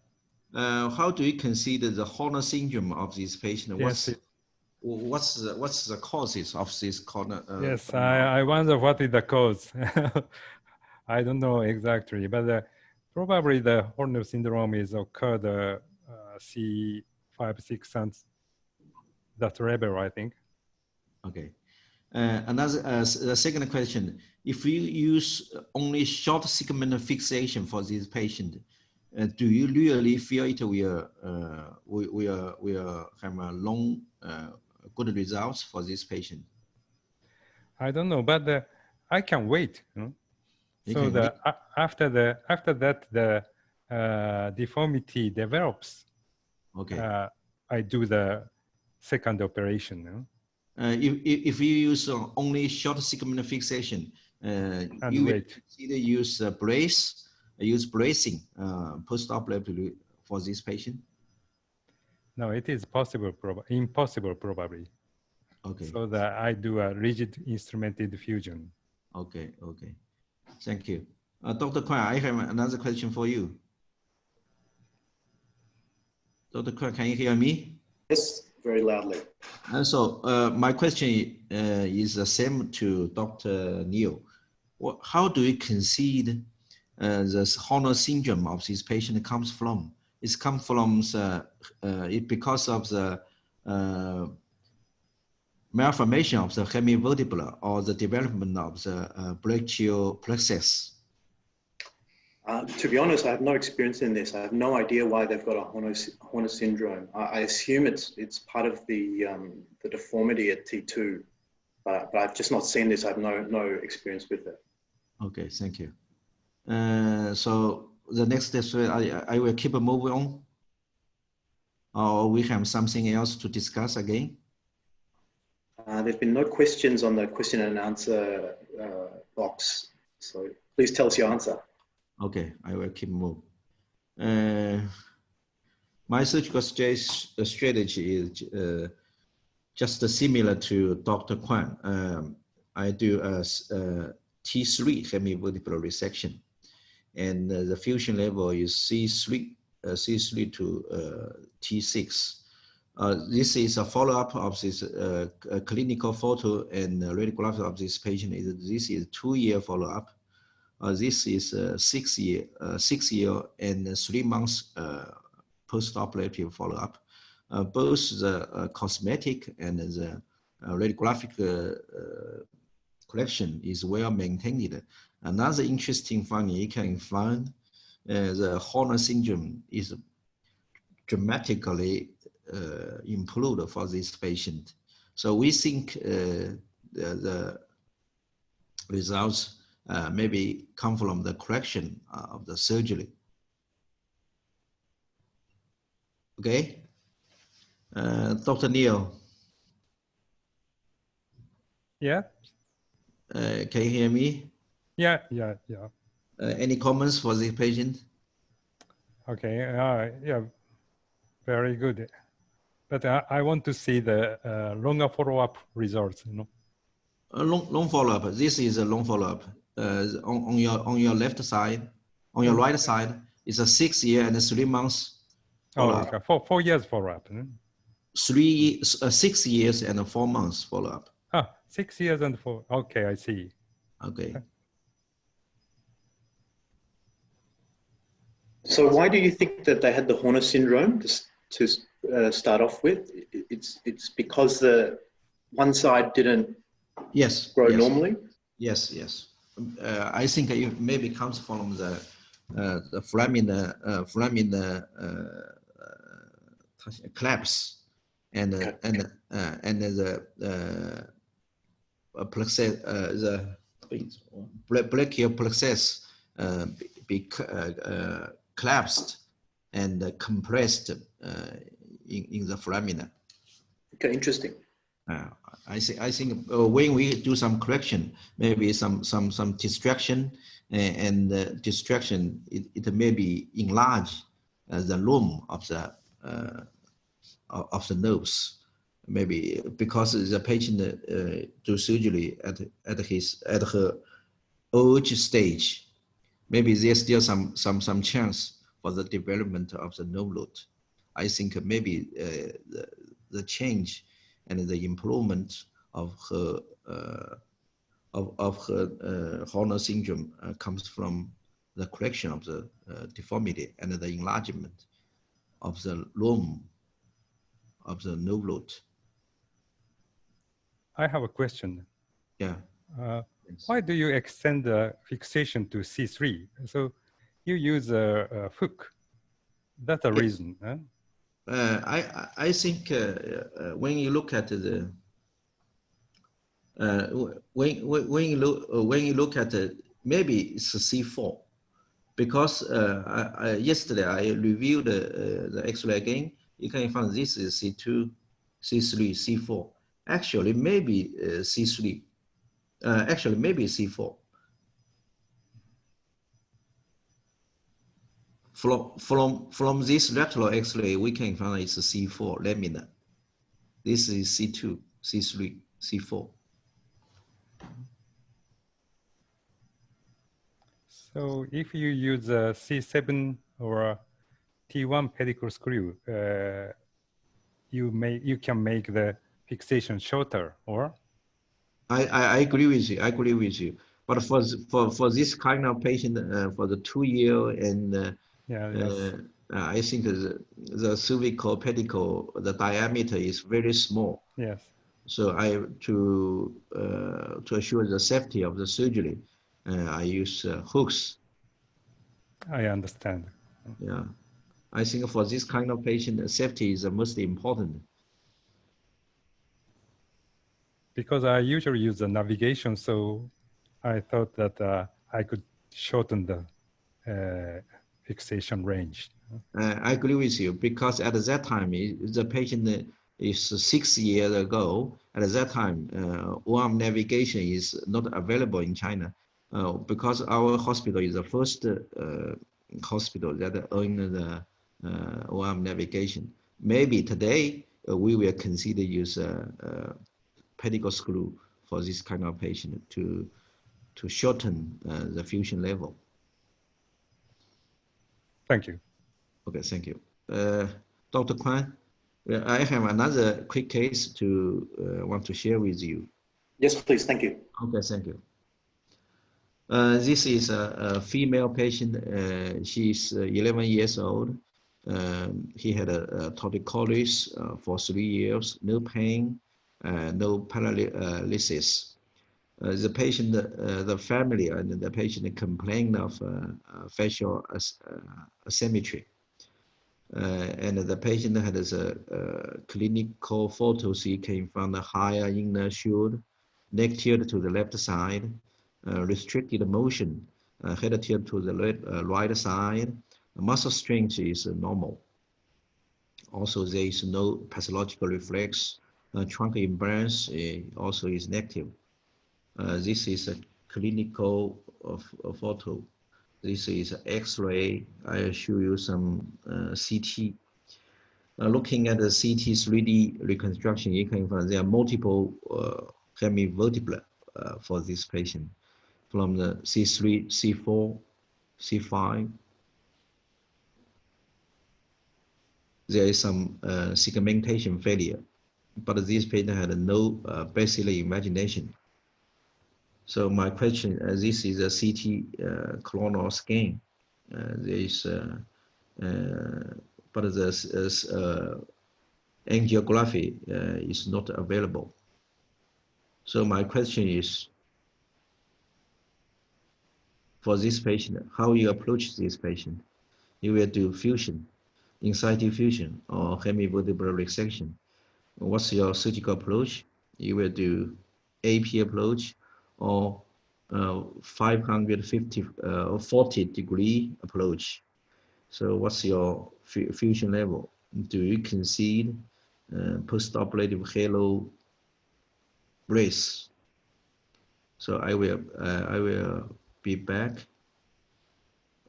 Speaker 2: How do you consider the Horner syndrome of this patient?
Speaker 3: Yes,
Speaker 2: What's the causes of this corner?
Speaker 3: Yes, I wonder what is the cause. I don't know exactly, but probably the Horner syndrome is occurred C5, 6, and that level, I think.
Speaker 2: Okay. The second question: if you use only short segment fixation for this patient, do you really feel it will have a long good results for this patient?
Speaker 3: I don't know, but I can wait. You know? So after that the deformity develops.
Speaker 2: Okay.
Speaker 3: I do the second operation. You know?
Speaker 2: If you use only short segment fixation, you will consider use bracing post-operatively for this patient?
Speaker 3: No, it is possible, impossible probably.
Speaker 2: Okay.
Speaker 3: So that I do a rigid instrumented fusion.
Speaker 2: Okay, okay. Thank you. Dr. Kwan, I have another question for you. Dr. Kwan, can you hear me?
Speaker 4: Yes, very loudly.
Speaker 2: And so my question is the same to Dr. Neil. How do you concede the Horner syndrome of this patient comes from? It comes from because of the malformation of the hemivertebra or the development of the brachial plexus?
Speaker 4: To be honest, I have no experience in this. I have no idea why they've got a Horner syndrome. I assume it's part of the deformity at T2, but I've just not seen this. I have no experience with it.
Speaker 2: Okay, thank you. So the next step, I will keep moving on, or we have something else to discuss again.
Speaker 4: There've been no questions on the question and answer box, so please tell us your answer.
Speaker 2: Okay, I will keep moving. My surgical strategy is just similar to Dr. Kwan. I do a T3 hemivertebral resection, and the fusion level is C3 to T6. This is a follow-up of this clinical photo and radiograph of this patient. This is 2-year follow-up. This is 6 year and 3 months post-operative follow-up. Both the cosmetic and the radiographic collection is well maintained. Another interesting finding you can find the Horner syndrome is dramatically improved for this patient. So we think the results maybe come from the correction of the surgery. Okay, Dr. Neil.
Speaker 3: Yeah.
Speaker 2: Can you hear me?
Speaker 3: Yeah.
Speaker 2: Any comments for the patient?
Speaker 3: Okay. Yeah. Very good. But I want to see the longer follow-up results. You know.
Speaker 2: Long follow-up. This is a long follow-up. On your left side, on your right side, it's a 6 year and 3 months follow-up.
Speaker 3: Oh, okay. 4 years follow-up.
Speaker 2: 6 years and 4 months follow-up.
Speaker 3: 6 years and 4. Okay, I see.
Speaker 2: Okay.
Speaker 4: So why do you think that they had the Horner syndrome to start off with? It's because the one side didn't grow normally?
Speaker 2: Yes. I think it maybe comes from the the foramen collapse, and the plexus, the brachial plexus be collapsed and compressed in the foramina.
Speaker 4: Okay, interesting.
Speaker 2: I think when we do some correction, maybe some distraction, and distraction, it may be enlarge the lumen of the nerves, maybe because the patient do surgery at her old stage. Maybe there's still some chance for the development of the nerve root. I think maybe the change and the improvement of her Horner syndrome comes from the correction of the deformity and the enlargement of the lumen of the nerve root.
Speaker 3: I have a question.
Speaker 2: Yeah.
Speaker 3: Why do you extend the fixation to C3? So you use a hook. That's a reason. Huh?
Speaker 2: I think when you look at the when you look at maybe it's a C4, because yesterday I reviewed the X-ray again. You can find this is C2, C3, C4. Actually, maybe C3. Actually, maybe C4. From this lateral X-ray, we can find it's a C4 lamina. This is C2, C3, C4.
Speaker 3: So if you use a C7 or a T1 pedicle screw, you can make the fixation shorter, or?
Speaker 2: I agree with you. I agree with you. But for this kind of patient, for the 2 year and I think the cervical pedicle, the diameter is very small.
Speaker 3: Yes.
Speaker 2: So to assure the safety of the surgery, I use hooks.
Speaker 3: I understand.
Speaker 2: Yeah, I think for this kind of patient, safety is the most important.
Speaker 3: Because I usually use the navigation, so I thought that I could shorten the fixation range.
Speaker 2: I agree with you, because at that time, the patient is 6 years ago. At that time, arm navigation is not available in China, because our hospital is the first hospital that owned the arm navigation. Maybe today we will consider use pedicle screw for this kind of patient to shorten the fusion level.
Speaker 3: Thank you.
Speaker 2: Okay, thank you. Dr. Kwan, I have another quick case to want to share with you.
Speaker 4: Yes, please. Thank you.
Speaker 2: Okay, thank you. This is a female patient. She's 11 years old. He had a torticollis for 3 years, no pain, no paralysis. The patient, the family and the patient complained of facial asymmetry. And the patient had a clinical photos. He came from the higher inner shield, neck tilt to the left side, restricted motion, head tilt to the right side. Muscle strength is normal. Also, there is no pathological reflex. Trunk imbalance also is negative. This is a clinical photo. This is X-ray. I'll show you some CT. Looking at the CT 3D reconstruction, you can find there are multiple hemivertebra for this patient, from the C3, C4, C5. There is some segmentation failure, but this patient had no basilar imagination. So my question, this is a CT coronal scan. There is, but the angiography is not available. So my question is, for this patient, how you approach this patient. You will do fusion, in-situ fusion, or hemivertebral resection. What's your surgical approach? You will do AP approach or 40-degree approach. So what's your fusion level? Do you concede post-operative halo brace? So I will be back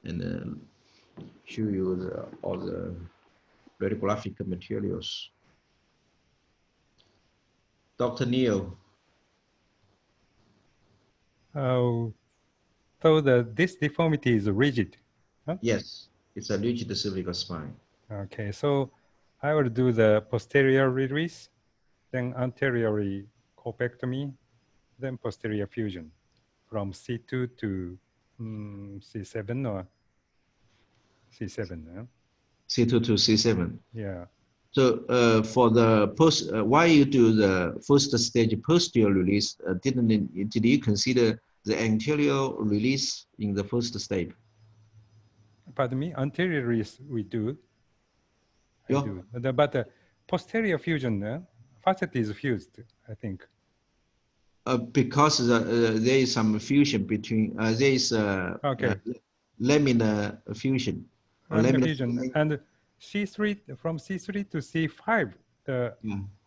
Speaker 2: and show you all the radiographic materials. Dr. Neil.
Speaker 3: So this deformity is rigid. Huh?
Speaker 2: Yes, it's a rigid cervical spine.
Speaker 3: Okay, so I will do the posterior release, then anterior corpectomy, then posterior fusion from C2 to C7 or C7. Huh?
Speaker 2: C2 to C7.
Speaker 3: Yeah.
Speaker 2: So for the why you do the first stage posterior release? Did you consider the anterior release in the first step?
Speaker 3: Pardon me, anterior release we do.
Speaker 2: Yeah.
Speaker 3: I do. But the posterior fusion, facet is fused, I think.
Speaker 2: Because there is some fusion between, there is laminar fusion.
Speaker 3: Laminar fusion and C3, from C3 to C5,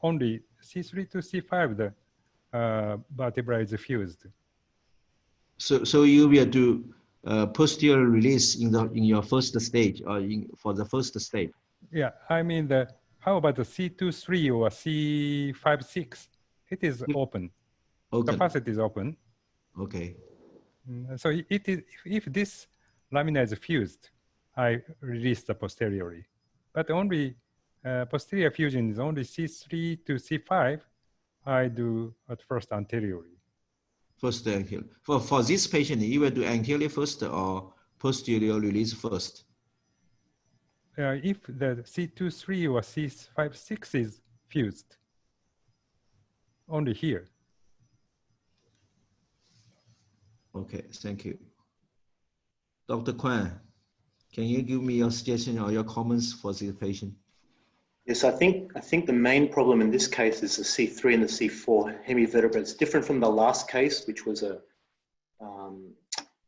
Speaker 3: only C3 to C5, the vertebra is fused.
Speaker 2: So you will do posterior release in your first stage or for the first step?
Speaker 3: Yeah, I mean how about the C2-3 or C5-6? It is open. The facet is open.
Speaker 2: Okay.
Speaker 3: So it is, if this lamina is fused, I release the posteriorly. But only posterior fusion is only C3 to C5. I do at first anteriorly.
Speaker 2: First anterior. For this patient, you will do anterior first or posterior release first?
Speaker 3: If the C2-3 or C5-6 is fused, only here.
Speaker 2: Okay, thank you. Dr. Kwan, can you give me your suggestion or your comments for this patient?
Speaker 4: Yes, I think the main problem in this case is the C3 and the C4 hemivertebra. It's different from the last case, which was a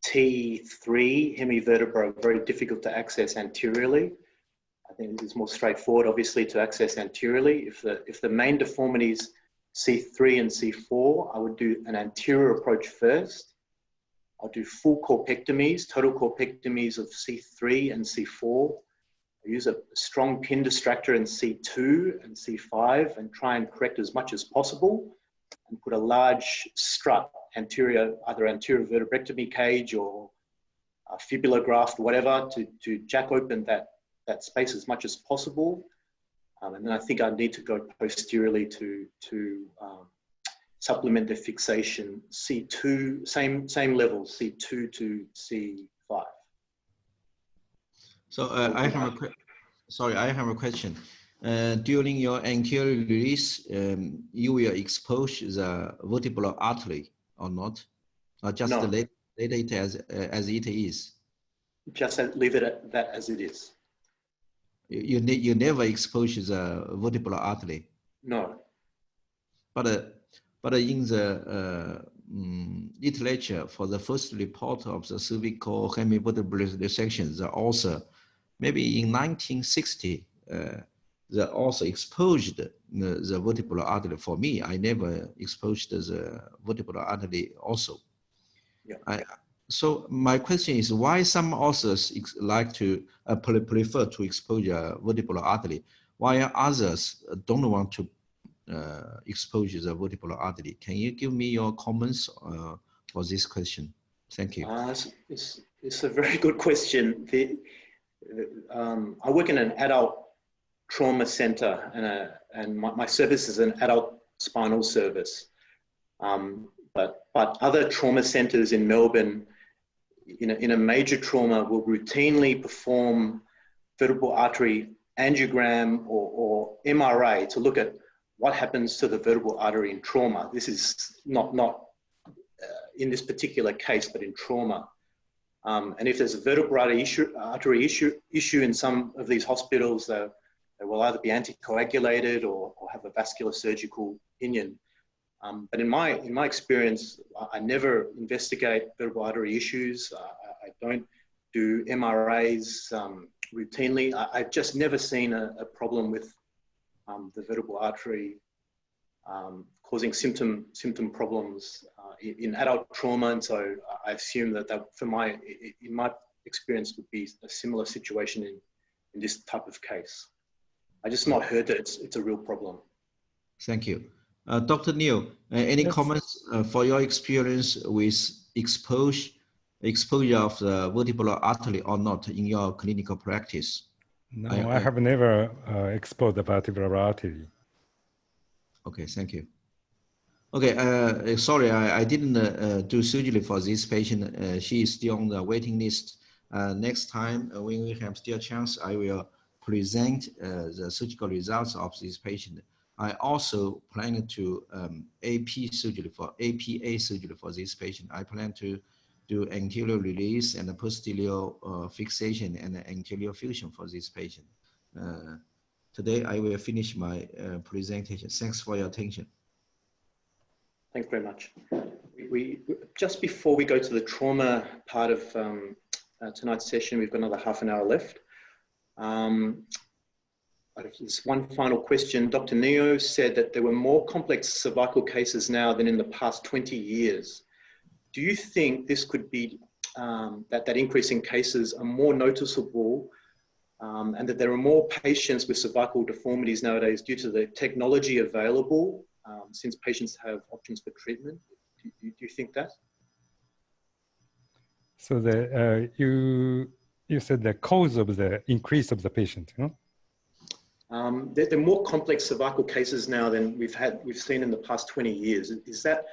Speaker 4: T3 hemivertebra, very difficult to access anteriorly. I think it is more straightforward, obviously, to access anteriorly. If the main deformity is C3 and C4, I would do an anterior approach first. I'll do full corpectomies, total corpectomies of C3 and C4. I use a strong pin distractor in C2 and C5 and try and correct as much as possible and put a large strut anterior, either anterior vertebrectomy cage or a fibula graft, whatever, to jack open that space as much as possible. And then I think I need to go posteriorly to supplement the fixation C2, same level, C2 to C5.
Speaker 2: So I have a question. During your anterior release, you will expose the vertebral artery or not? Or just leave it as it is?
Speaker 4: Just leave it at that as it is.
Speaker 2: You never expose the vertebral artery? No. But in the literature for the first report of the cervical hemivertebral resection, the author, maybe in 1960, the author exposed the vertebral artery. For me, I never exposed the vertebral artery also. Yeah. So my question is, why some authors like to prefer to expose a vertebral artery, while others don't want to expose the vertebral artery? Can you give me your comments for this question? Thank you.
Speaker 4: It's a very good question. I work in an adult trauma center, and my service is an adult spinal service. But other trauma centers in Melbourne, in a major trauma, will routinely perform vertebral artery angiogram or MRA to look at what happens to the vertebral artery in trauma. This is not in this particular case, but in trauma. And if there's a vertebral artery issue in some of these hospitals, they will either be anticoagulated or have a vascular surgical opinion. But in my experience, I never investigate vertebral artery issues. I don't do MRAs routinely. I've just never seen a problem with the vertebral artery causing symptom problems in adult trauma, and so I assume that in my experience would be a similar situation in this type of case. I just not heard that it's a real problem.
Speaker 2: Thank you. Dr. Neil, any
Speaker 3: Yes.
Speaker 2: comments for your experience with exposure of the vertebral artery or not in your clinical practice?
Speaker 3: No, I have never exposed the vertebral artery.
Speaker 2: Okay, thank you. Okay, sorry, I didn't do surgery for this patient. She is still on the waiting list. Next time, when we have still a chance, I will present the surgical results of this patient. I also plan to APA surgery for this patient. I plan to do anterior release and posterior fixation and anterior fusion for this patient. Today, I will finish my presentation. Thanks for your attention.
Speaker 4: Thanks very much. We just before we go to the trauma part of tonight's session, we've got another half an hour left. There's one final question. Dr. Neo said that there were more complex cervical cases now than in the past 20 years. Do you think this could be that increase in cases are more noticeable and that there are more patients with cervical deformities nowadays due to the technology available since patients have options for treatment? Do you think that?
Speaker 3: So you said the cause of the increase of the patient, no?
Speaker 4: There are more complex cervical cases now than we've seen in the past 20 years. Is that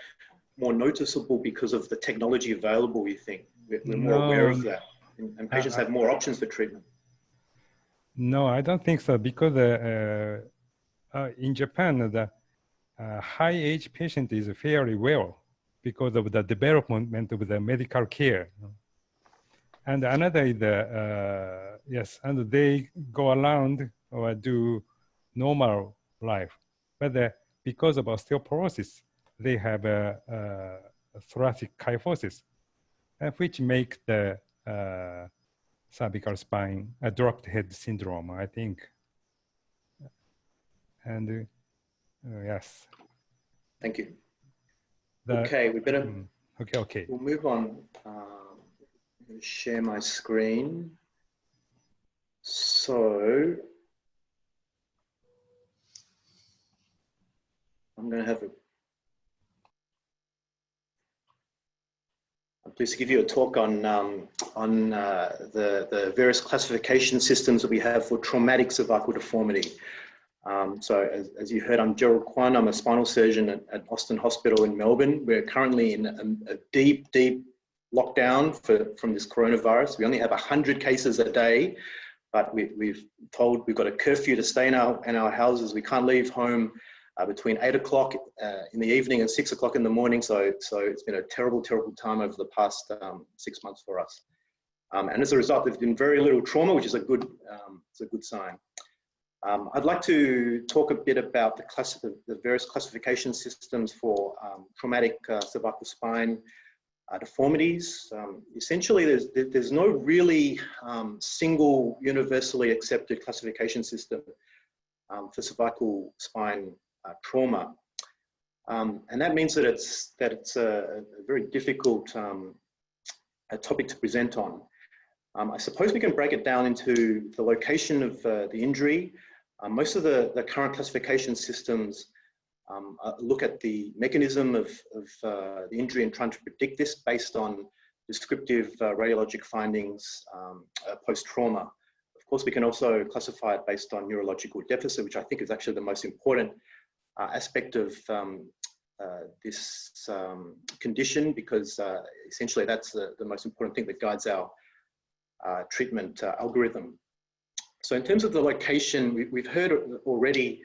Speaker 4: more noticeable because of the technology available, you think? We're more aware of that and patients have more options for treatment?
Speaker 3: No, I don't think so, because in Japan, the high age patient is fairly well because of the development of the medical care. And another is yes, and they go around or do normal life. But because of osteoporosis, they have a thoracic kyphosis, which make the cervical spine a dropped head syndrome, I think. And yes.
Speaker 4: Thank you. Okay, we better.
Speaker 3: Okay.
Speaker 4: We'll move on. Share my screen. So I'm going to have I'm pleased to give you a talk on the various classification systems that we have for traumatic cervical deformity. So as you heard, I'm Gerald Kwan. I'm a spinal surgeon at Austin Hospital in Melbourne. We're currently in a deep lockdown from this coronavirus. We only have 100 cases a day, but we've got a curfew to stay in our houses. We can't leave home between 8 o'clock in the evening and 6 o'clock in the morning. So it's been a terrible time over the past 6 months for us. And as a result, there's been very little trauma, which is a good sign. I'd like to talk a bit about the various classification systems for traumatic cervical spine deformities. Essentially, there's no really single universally accepted classification system for cervical spine trauma, and that means that it's a very difficult topic to present on. I suppose we can break it down into the location of the injury. Most of the current classification systems look at the mechanism of the injury and trying to predict this based on descriptive radiologic findings post-trauma. Of course, we can also classify it based on neurological deficit, which I think is actually the most important aspect of this condition, because essentially that's the most important thing that guides our treatment algorithm. So in terms of the location, we've heard already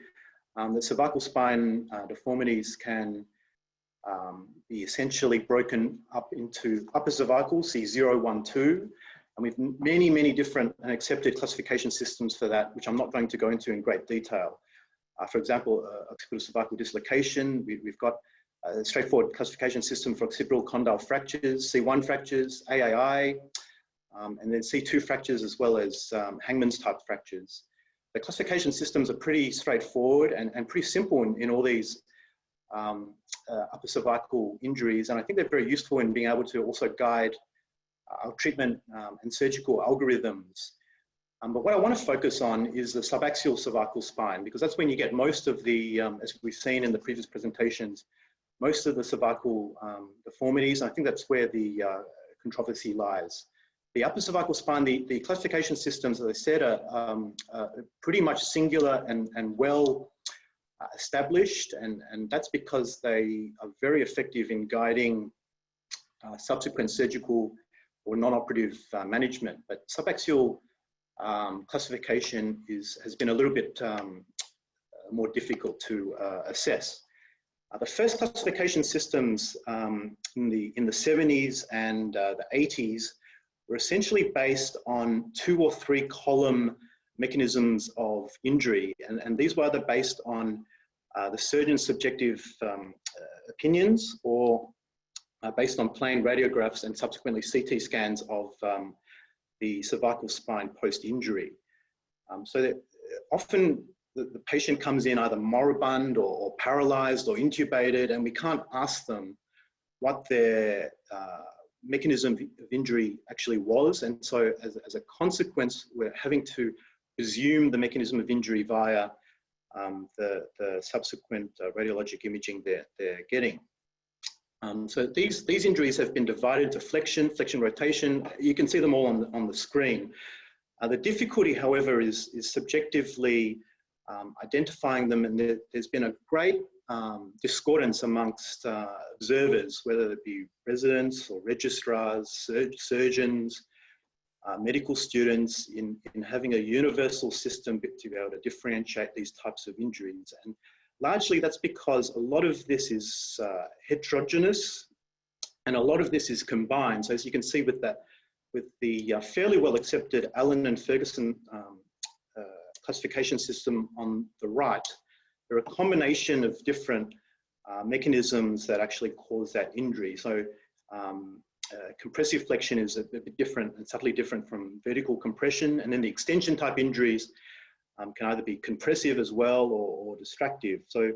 Speaker 4: that cervical spine deformities can be essentially broken up into upper cervical, C0, 1, 2, and we've many different and accepted classification systems for that, which I'm not going to go into in great detail. For example, occipital cervical dislocation, we've got a straightforward classification system for occipital condyle fractures, C1 fractures, AAI, and then C2 fractures, as well as Hangman's type fractures. The classification systems are pretty straightforward and pretty simple in all these upper cervical injuries, and I think they're very useful in being able to also guide our treatment and surgical algorithms. But what I want to focus on is the subaxial cervical spine, because that's when you get most of the, as we've seen in the previous presentations, most of the cervical deformities. I think that's where the controversy lies. The upper cervical spine, the classification systems, as I said, are pretty much singular and well established, and that's because they are very effective in guiding subsequent surgical or non-operative management. But subaxial classification has been a little bit more difficult to assess. The first classification systems in the 70s and the 80s were essentially based on 2 or 3 column mechanisms of injury, and these were either based on the surgeon's subjective opinions or based on plain radiographs and subsequently CT scans of the cervical spine post-injury. So that often the patient comes in either moribund or paralyzed or intubated, and we can't ask them what their mechanism of injury actually was. And so as a consequence, we're having to presume the mechanism of injury via the subsequent radiologic imaging they're getting. So these injuries have been divided into flexion, rotation. You can see them all on the screen. The difficulty, however, is subjectively identifying them, and there's been a great discordance amongst observers, whether it be residents or registrars, surgeons, medical students, in having a universal system to be able to differentiate these types of injuries. And largely that's because a lot of this is heterogeneous and a lot of this is combined. So as you can see with the fairly well accepted Allen and Ferguson classification system on the right, there are a combination of different mechanisms that actually cause that injury. So compressive flexion is a bit different and subtly different from vertical compression. And then the extension type injuries can either be compressive as well or distractive. So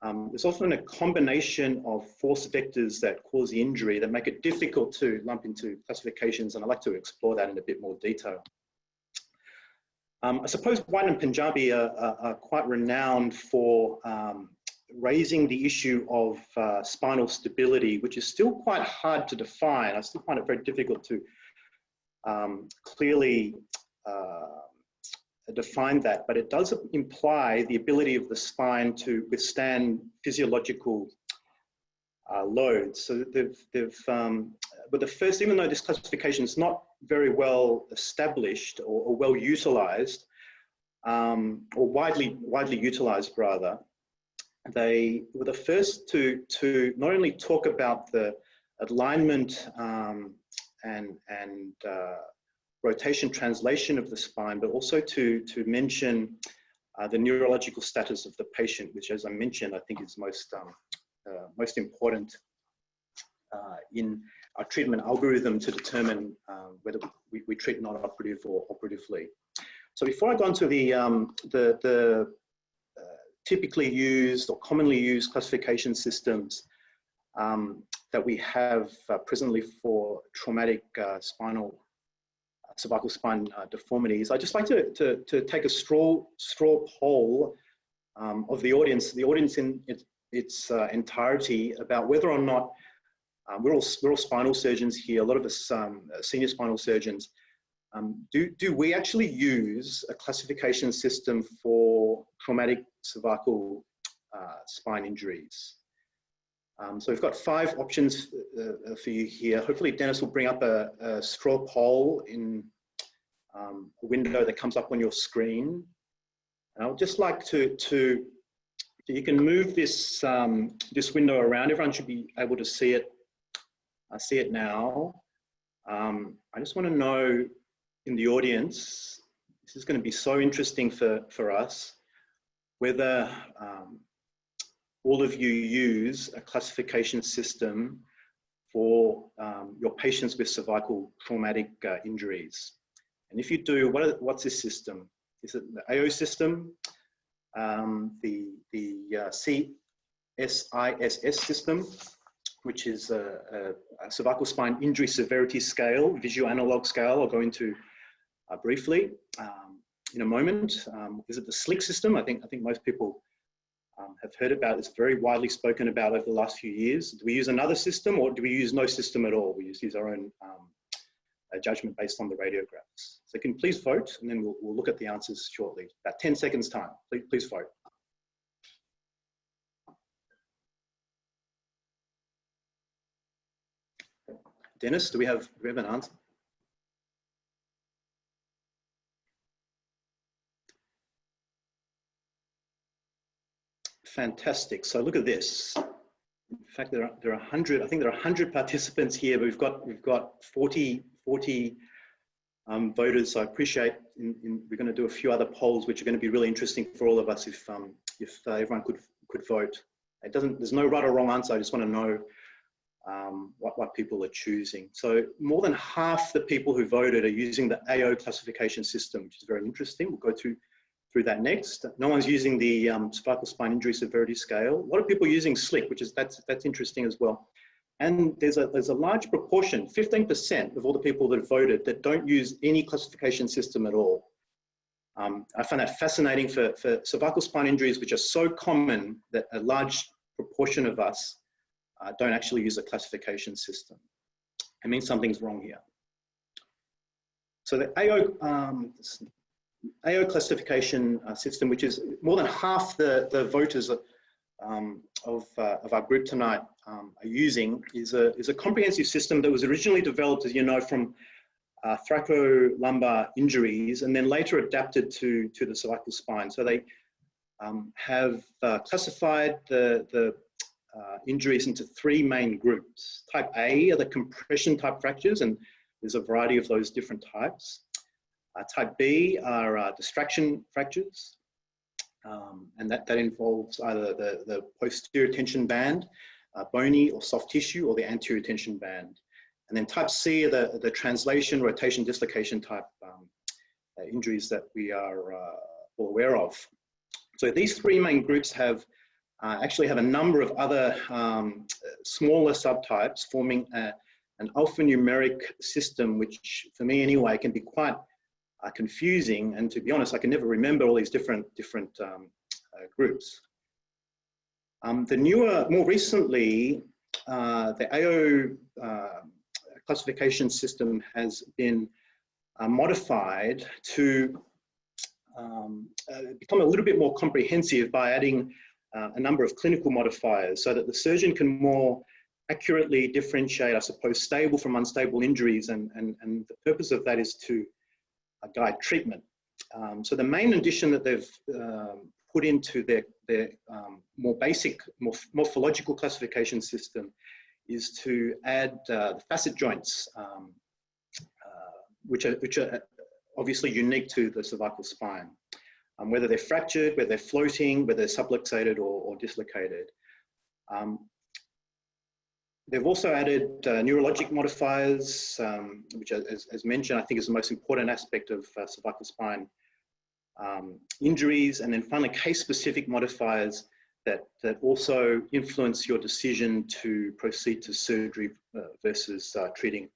Speaker 4: there's often a combination of force vectors that cause the injury that make it difficult to lump into classifications, and I'd like to explore that in a bit more detail. I suppose White and Punjabi are quite renowned for raising the issue of spinal stability, which is still quite hard to define. I still find it very difficult to clearly define that, but it does imply the ability of the spine to withstand physiological loads. So but the first, even though this classification is not very well established or well utilized, or widely utilized rather, they were the first to not only talk about the alignment and rotation translation of the spine, but also to mention the neurological status of the patient, which, as I mentioned, I think is most important in our treatment algorithm to determine whether we treat non-operative or operatively. So before I go on to the typically used or commonly used classification systems that we have presently for traumatic cervical spine deformities, I'd just like to take a straw poll of the audience in its entirety about whether or not we're all spinal surgeons here. A lot of us senior spinal surgeons. Do we actually use a classification system for traumatic cervical spine injuries? So we've got 5 options for you here. Hopefully Dennis will bring up a straw poll in a window that comes up on your screen. And I would just like to So you can move this, this window around. Everyone should be able to see it. I see it now. I just want to know in the audience, this is going to be so interesting for us, whether all of you use a classification system for your patients with cervical traumatic injuries. And if you do, what's this system? Is it the AO system, the CSISS system, which is a cervical spine injury severity scale, visual analog scale I'll go into briefly in a moment. Is it the SLIC system? I think most people have heard about it. It's very widely spoken about over the last few years. Do we use another system, or do we use no system at all? We just use our own judgment based on the radiographs. So can you please vote, and then we'll look at the answers shortly. About 10 seconds time. Please vote. Dennis, do we have an answer? Fantastic. So look at this. In fact, there are 100. I think there are 100 participants here, but we've got 40 voters. So I appreciate. We're going to do a few other polls, which are going to be really interesting for all of us if everyone could vote. There's no right or wrong answer. I just want to know what people are choosing. So more than half the people who voted are using the AO classification system, which is very interesting. We'll go through that next. No one's using the cervical spine injury severity scale. A lot of people are using SLIC, which is that's interesting as well. And there's a large proportion, 15% of all the people that voted, that don't use any classification system at all. I find that fascinating for cervical spine injuries, which are so common that a large proportion of us don't actually use a classification system. It means something's wrong here. So the AO classification system, which is more than half the voters of our group tonight are using, is a comprehensive system that was originally developed, as you know, from thoracolumbar injuries, and then later adapted to the cervical spine. So they have classified the injuries into three main groups. Type A are the compression type fractures, and there's a variety of those different types. Type B are distraction fractures, and that involves either the posterior tension band, bony or soft tissue, or the anterior tension band. And then type C are the translation, rotation, dislocation type injuries that we are all aware of. So these three main groups actually have a number of other smaller subtypes forming an alphanumeric system, which for me anyway can be quite confusing, and to be honest, I can never remember all these different groups. More recently, the AO classification system has been modified to become a little bit more comprehensive by adding a number of clinical modifiers, so that the surgeon can more accurately differentiate, I suppose, stable from unstable injuries, and the purpose of that is to guide treatment. So the main addition that they've put into their more basic morphological classification system is to add the facet joints, which are obviously unique to the cervical spine, whether they're fractured, whether they're floating, whether they're subluxated or dislocated. They've also added neurologic modifiers, which, as mentioned, I think is the most important aspect of cervical spine injuries, and then finally case-specific modifiers that also influence your decision to proceed to surgery versus treating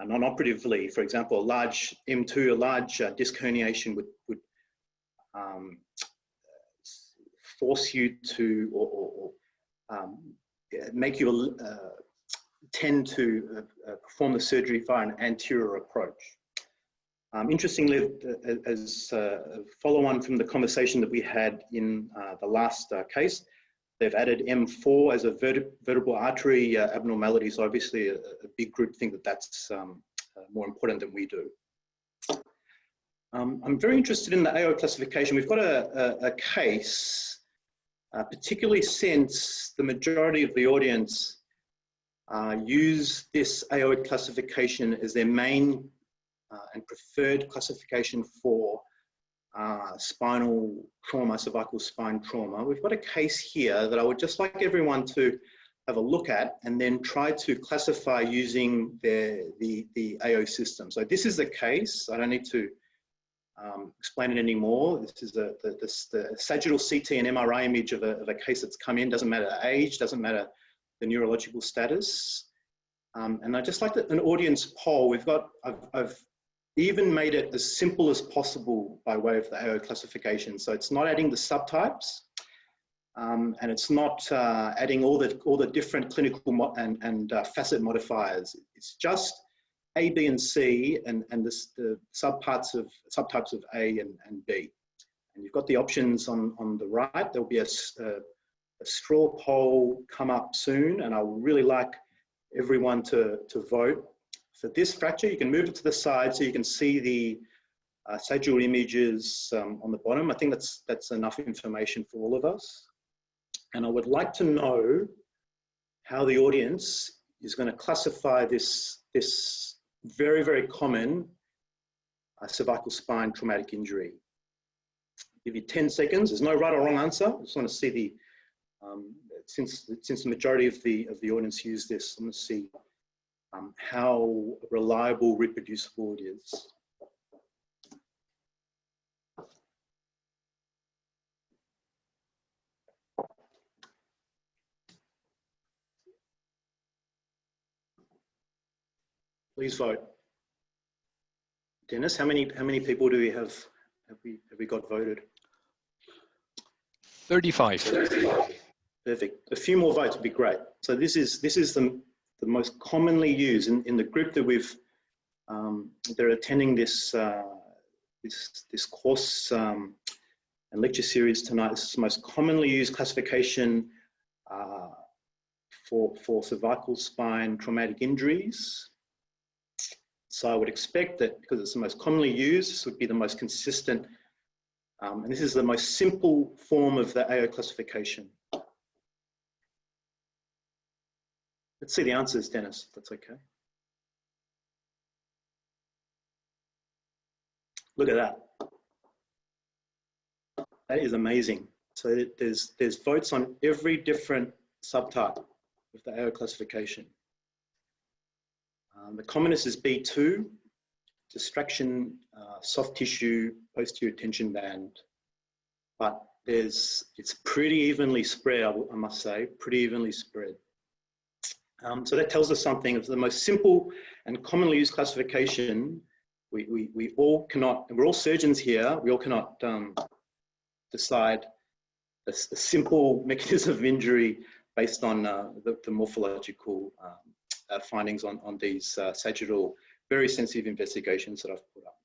Speaker 4: non-operatively. For example, a large M2, a large disc herniation would force you to, or make you tend to perform the surgery via an anterior approach. Interestingly, as a follow-on from the conversation that we had in the last case, they've added M4 as a vertebral artery abnormality. So obviously a big group think that's more important than we do. I'm very interested in the AO classification. We've got a case particularly since the majority of the audience use this AOA classification as their main and preferred classification for spinal trauma, cervical spine trauma. We've got a case here that I would just like everyone to have a look at and then try to classify using the AO system. So this is the case. I don't need to explain it anymore. This is the sagittal CT and MRI image of a case that's come in. Doesn't matter age, doesn't matter the neurological status. And I just like an audience poll. I've even made it as simple as possible by way of the AO classification. So it's not adding the subtypes, and it's not adding all the different clinical and facet modifiers. It's just A, B, and C, and the subtypes of A and B. And you've got the options on the right. There'll be a straw poll come up soon, and I would really like everyone to vote. For this fracture, you can move it to the side so you can see the sagittal images on the bottom. I think that's enough information for all of us. And I would like to know how the audience is going to classify this very, very common cervical spine traumatic injury. I'll give you 10 seconds. There's no right or wrong answer. I just want to see the, since the majority of the audience use this, I want to see how reliable, reproducible it is. Please vote. Dennis, how many people do we have we got voted?
Speaker 1: 35.
Speaker 4: Perfect. A few more votes would be great. So this is the most commonly used in the group that they're attending this this course and lecture series tonight. This is the most commonly used classification for cervical spine traumatic injuries. So I would expect that because it's the most commonly used, this would be the most consistent, and this is the most simple form of the AO classification. Let's see the answers, Dennis, if that's okay. Look at that. That is amazing. So there's votes on every different subtype of the AO classification. The commonest is B2, distraction, soft tissue, posterior tension band. But it's pretty evenly spread, I must say, pretty evenly spread. So that tells us something of the most simple and commonly used classification. We all cannot, and we're all surgeons here, we all cannot decide a simple mechanism of injury based on the morphological findings on these sagittal, very sensitive investigations that I've put up.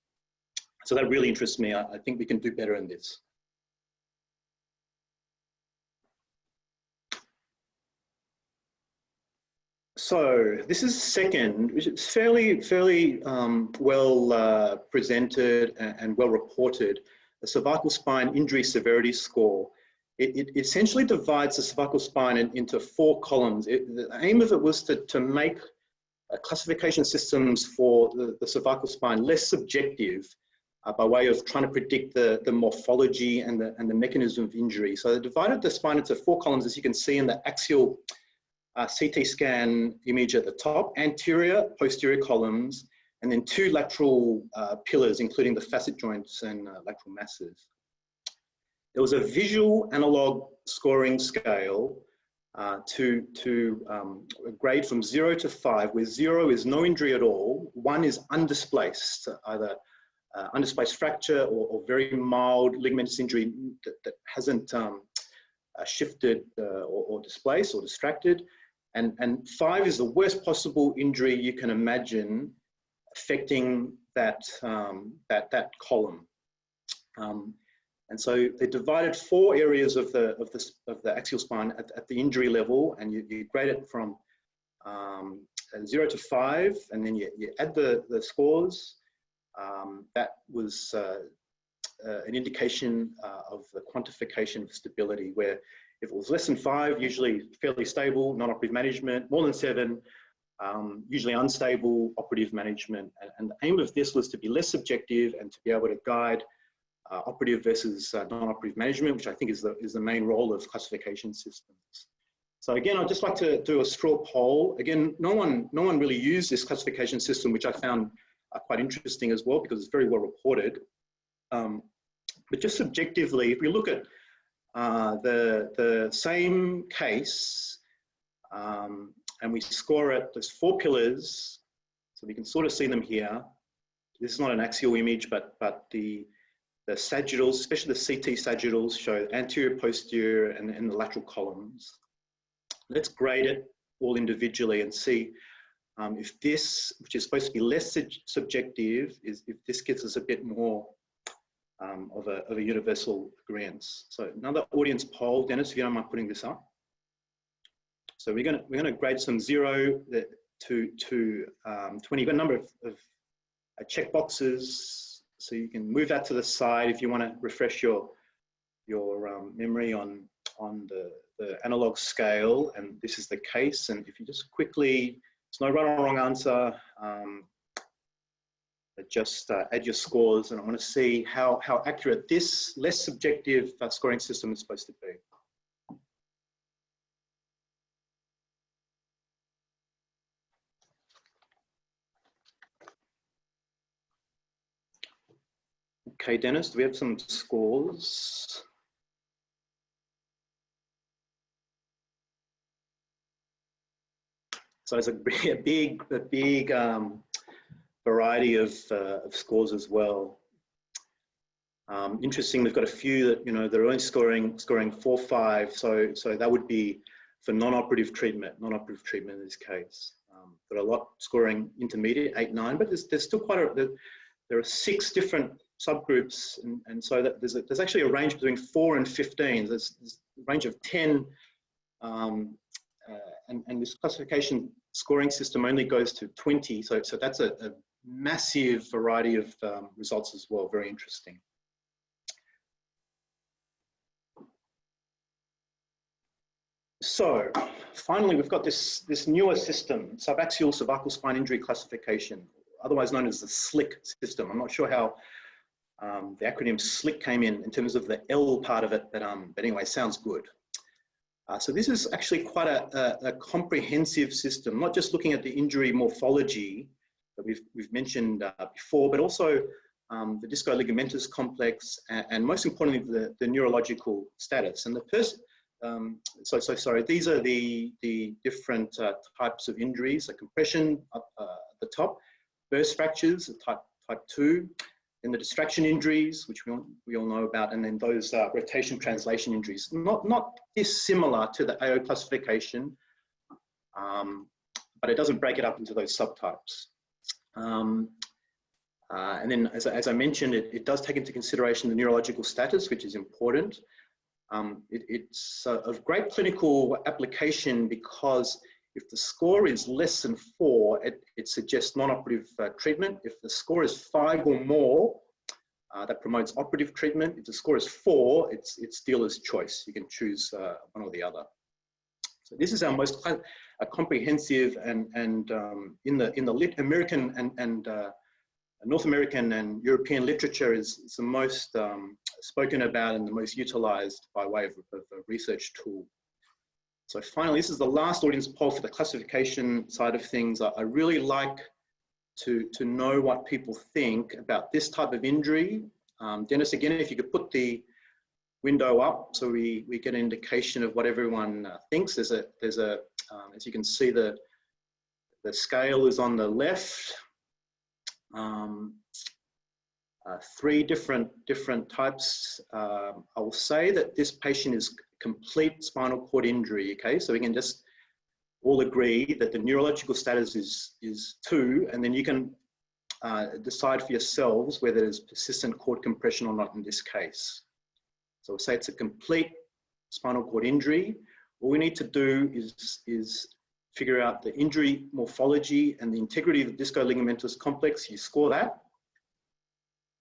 Speaker 4: So that really interests me. I think we can do better in this. So this is second, which is fairly well presented and well reported, the cervical spine injury severity score. It essentially divides the cervical spine into 4 columns. The aim of it was to make classification systems for the cervical spine less subjective by way of trying to predict the morphology and the mechanism of injury. So they divided the spine into 4 columns, as you can see in the axial CT scan image at the top, anterior, posterior columns, and then 2 lateral pillars, including the facet joints and lateral masses. There was a visual analog scoring scale to a grade from 0 to 5, where 0 is no injury at all, 1 is undisplaced, either undisplaced fracture or very mild ligamentous injury that hasn't shifted or displaced or distracted, and 5 is the worst possible injury you can imagine affecting that column. And so they divided 4 areas of the axial spine at the injury level, and you grade it from 0 to 5, and then you add the scores. That was an indication of the quantification of stability, where If it was less than 5, usually fairly stable, non-operative management. More than 7, usually unstable operative management. And the aim of this was to be less subjective and to be able to guide operative versus non-operative management, which I think is the main role of classification systems. So again, I'd just like to do a straw poll. Again, no one really used this classification system, which I found quite interesting as well, because it's very well reported. But just subjectively, if we look at the same case, and we score it, there's 4 pillars, so we can sort of see them here. This is not an axial image, but the sagittals, especially the CT sagittals, show anterior, posterior, and the lateral columns. Let's grade it all individually and see if this, which is supposed to be less subjective, if this gets us a bit more of a universal agreement. So another audience poll, Dennis, if you don't mind putting this up. So we're gonna grade some 0 to 20. You've got a number of check boxes, so you can move that to the side if you want to refresh your memory on the analog scale, and this is the case. And if you just quickly, it's no right or wrong answer, just add your scores, and I want to see how accurate this less subjective scoring system is supposed to be. Okay, Dennis, do we have some scores? So it's a big variety of scores as well. Interesting, we've got a few that, they're only scoring 4, 5. So that would be for non-operative treatment in this case. But a lot scoring intermediate, 8, 9, but there's still quite there are 6 different subgroups, and so that there's actually a range between 4 and 15. There's a range of 10, and this classification scoring system only goes to 20. So that's a massive variety of results as well. Very interesting. So finally, we've got this newer system, subaxial cervical spine injury classification, otherwise known as the SLIC system. I'm not sure how the acronym SLIC came in terms of the L part of it, but anyway, sounds good. So this is actually quite a comprehensive system, not just looking at the injury morphology that we've mentioned before, but also the discoligamentous complex, and most importantly, the neurological status. And the first, sorry, these are the different types of injuries: a compression at the top, burst fractures, type 2, then the distraction injuries, which we all know about, and then those rotation translation injuries. Not dissimilar to the AO classification, but it doesn't break it up into those subtypes. And then, as I mentioned, it does take into consideration the neurological status, which is important. It's of great clinical application because if the score is less than 4, it suggests non-operative treatment. If the score is 5 or more, that promotes operative treatment. If the score is 4, it's dealer's choice. You can choose one or the other. So this is our most comprehensive, and in the American and North American and European literature is the most spoken about and the most utilized by way of a research tool. So finally, this is the last audience poll for the classification side of things. I really like to know what people think about this type of injury. Dennis, again, if you could put the window up so we get an indication of what everyone thinks. There's a as you can see, the scale is on the left. 3 different types. I will say that this patient is complete spinal cord injury. Okay, so we can just all agree that the neurological status is 2, and then you can decide for yourselves whether there's persistent cord compression or not in this case. So we'll say it's a complete spinal cord injury. All we need to do is figure out the injury morphology and the integrity of the discoligamentous complex. You score that.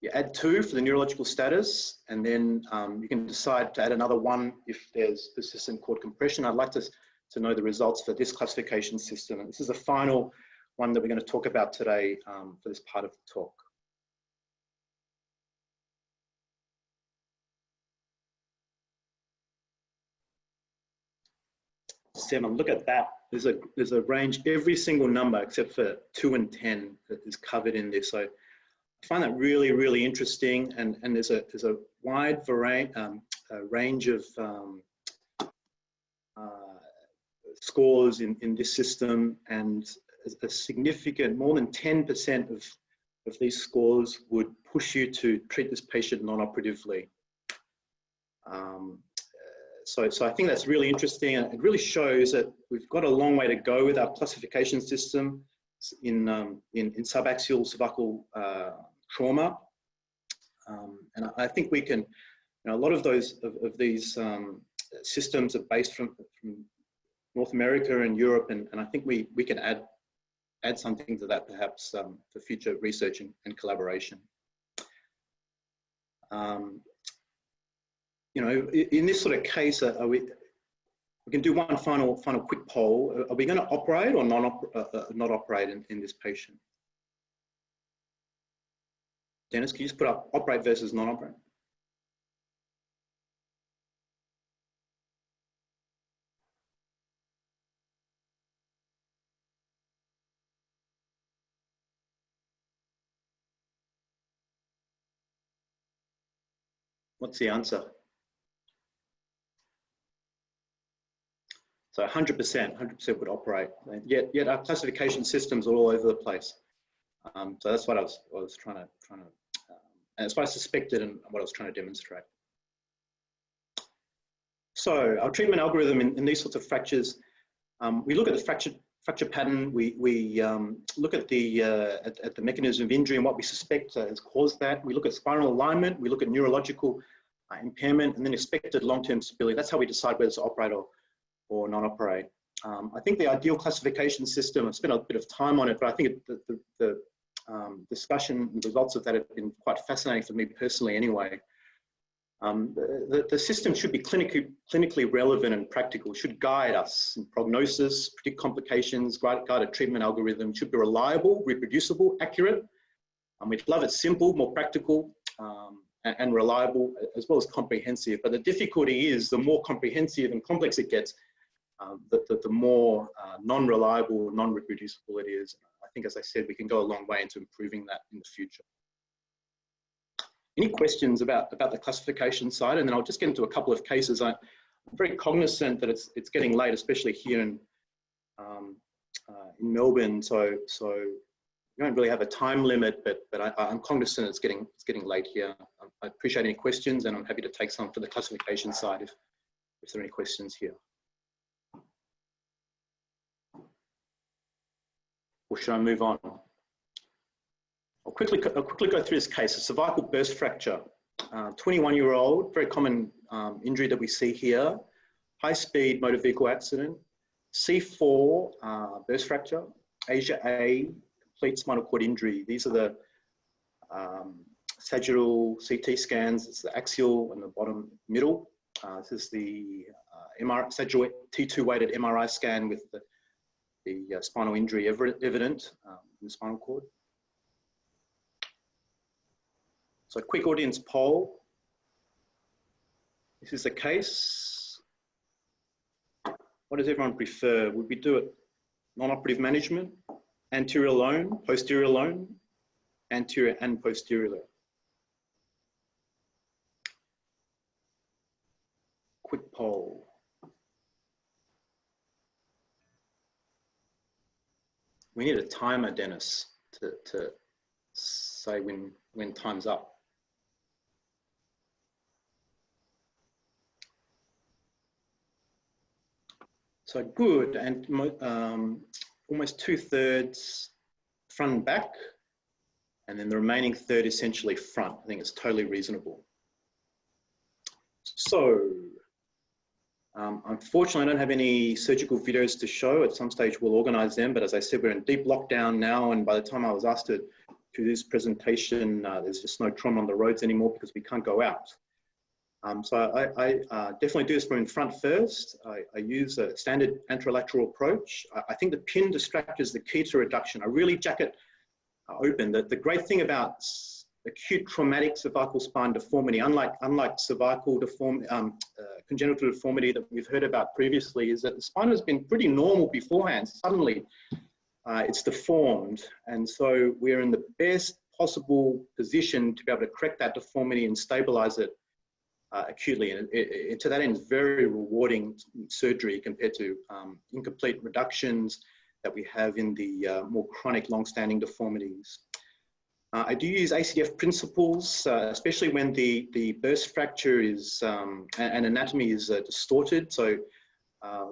Speaker 4: You add 2 for the neurological status, and then you can decide to add another 1 if there's persistent cord compression. I'd like to know the results for this classification system. And this is the final one that we're going to talk about today for this part of the talk. Seven, look at that. There's a range, every single number except for 2 and 10 that is covered in this. So I find that really, really interesting. And there's a wide range of scores in this system, and a significant, more than 10% of these scores would push you to treat this patient non-operatively. So I think that's really interesting, and it really shows that we've got a long way to go with our classification system in subaxial cervical trauma. And I think we can, a lot of these systems are based from North America and Europe, and I think we can add something to that perhaps for future research and collaboration. In this sort of case, we can do one final quick poll. Are we going to operate or not operate in this patient? Dennis, can you just put up operate versus non-operate? What's the answer? So 100% would operate. Yet our classification systems are all over the place. So that's what I was trying to, and it's what I suspected and what I was trying to demonstrate. So our treatment algorithm in these sorts of fractures, we look at the fracture pattern. We look at the mechanism of injury and what we suspect has caused that. We look at spinal alignment. We look at neurological impairment, and then expected long-term stability. That's how we decide whether to operate or non-operate. I think the ideal classification system, I've spent a bit of time on it, but I think the discussion and the results of that have been quite fascinating for me personally anyway. The system should be clinically relevant and practical, should guide us in prognosis, predict complications, guide a treatment algorithm, should be reliable, reproducible, accurate. We'd love it simple, more practical, and reliable, as well as comprehensive. But the difficulty is the more comprehensive and complex it gets, the more non-reliable, non-reproducible it is. I think, as I said, we can go a long way into improving that in the future. Any questions about the classification side? And then I'll just get into a couple of cases. I'm very cognizant that it's getting late, especially here in Melbourne. So we don't really have a time limit, but I'm cognizant it's getting late here. I appreciate any questions, and I'm happy to take some for the classification side if there are any questions here. Or should I move on? I'll quickly go through this case, a cervical burst fracture. 21-year-old, very common injury that we see here. High-speed motor vehicle accident. C4 burst fracture. Asia A, complete spinal cord injury. These are the sagittal CT scans. It's the axial and the bottom middle. This is the sagittal T2 weighted MRI scan with the spinal injury evident in the spinal cord. So quick audience poll. This is the case. What does everyone prefer? Would we do it non-operative management, anterior alone, posterior alone, anterior and posterior? Quick poll. We need a timer, Dennis, to say when time's up. So good, and almost 2/3 front and back, and then the remaining third essentially front. I think it's totally reasonable. So, unfortunately, I don't have any surgical videos to show. At some stage, we'll organize them, but as I said, we're in deep lockdown now, and by the time I was asked to to this presentation. There's just no trauma on the roads anymore because we can't go out. So I definitely do this from in front first. I use a standard anterolateral approach. I think the pin distractor is the key to reduction. I really jack it open. The great thing about acute traumatic cervical spine deformity, unlike cervical congenital deformity that we've heard about previously, is that the spine has been pretty normal beforehand. Suddenly, it's deformed. And so we're in the best possible position to be able to correct that deformity and stabilize it acutely. And to that end, it's very rewarding surgery compared to incomplete reductions that we have in the more chronic long-standing deformities. I do use ACDF principles, especially when the burst fracture is and anatomy is distorted. So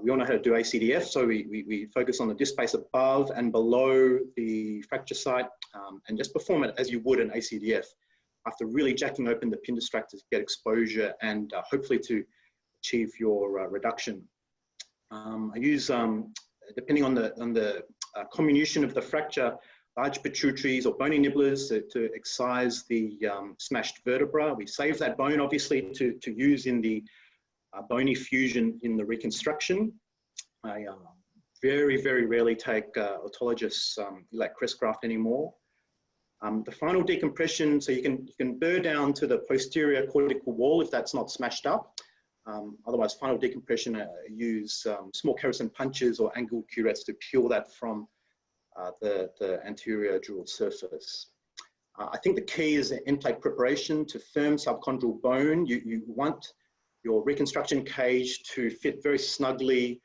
Speaker 4: we all know how to do ACDF. So we focus on the disc space above and below the fracture site and just perform it as you would an ACDF after really jacking open the pin distractors to get exposure and hopefully to achieve your reduction. I use, depending on the comminution of the fracture, large pituitaries or bony nibblers to excise the smashed vertebra. We save that bone, obviously, to use in the bony fusion in the reconstruction. I very, very rarely take autologous iliac crest graft anymore. The final decompression, so you can burr down to the posterior cortical wall if that's not smashed up. Otherwise, final decompression, I use small kerrison punches or angle curettes to peel that from the anterior dural surface. I think the key is end plate preparation to firm subchondral bone. You want your reconstruction cage to fit very snugly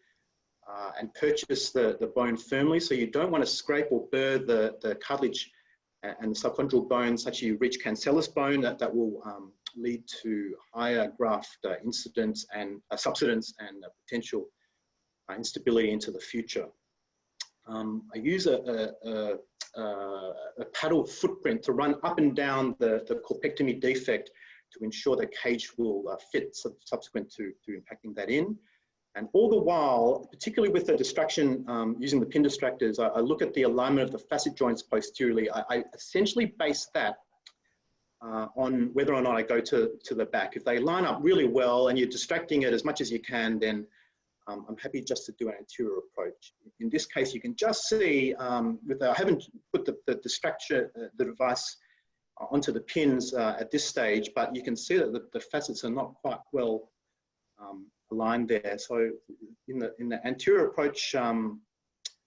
Speaker 4: and purchase the bone firmly. So you don't want to scrape or burr the cartilage and the subchondral bone such that you reach cancellous bone. That will lead to higher graft incidence and subsidence and potential instability into the future. I use a paddle footprint to run up and down the corpectomy defect to ensure the cage will fit subsequent to impacting that in. And all the while, particularly with the distraction using the pin distractors, I look at the alignment of the facet joints posteriorly. I essentially base that on whether or not I go to the back. If they line up really well and you're distracting it as much as you can, then I'm happy just to do an anterior approach. In this case, you can just see, I haven't put the device onto the pins at this stage, but you can see that the facets are not quite well aligned there. So in the anterior approach,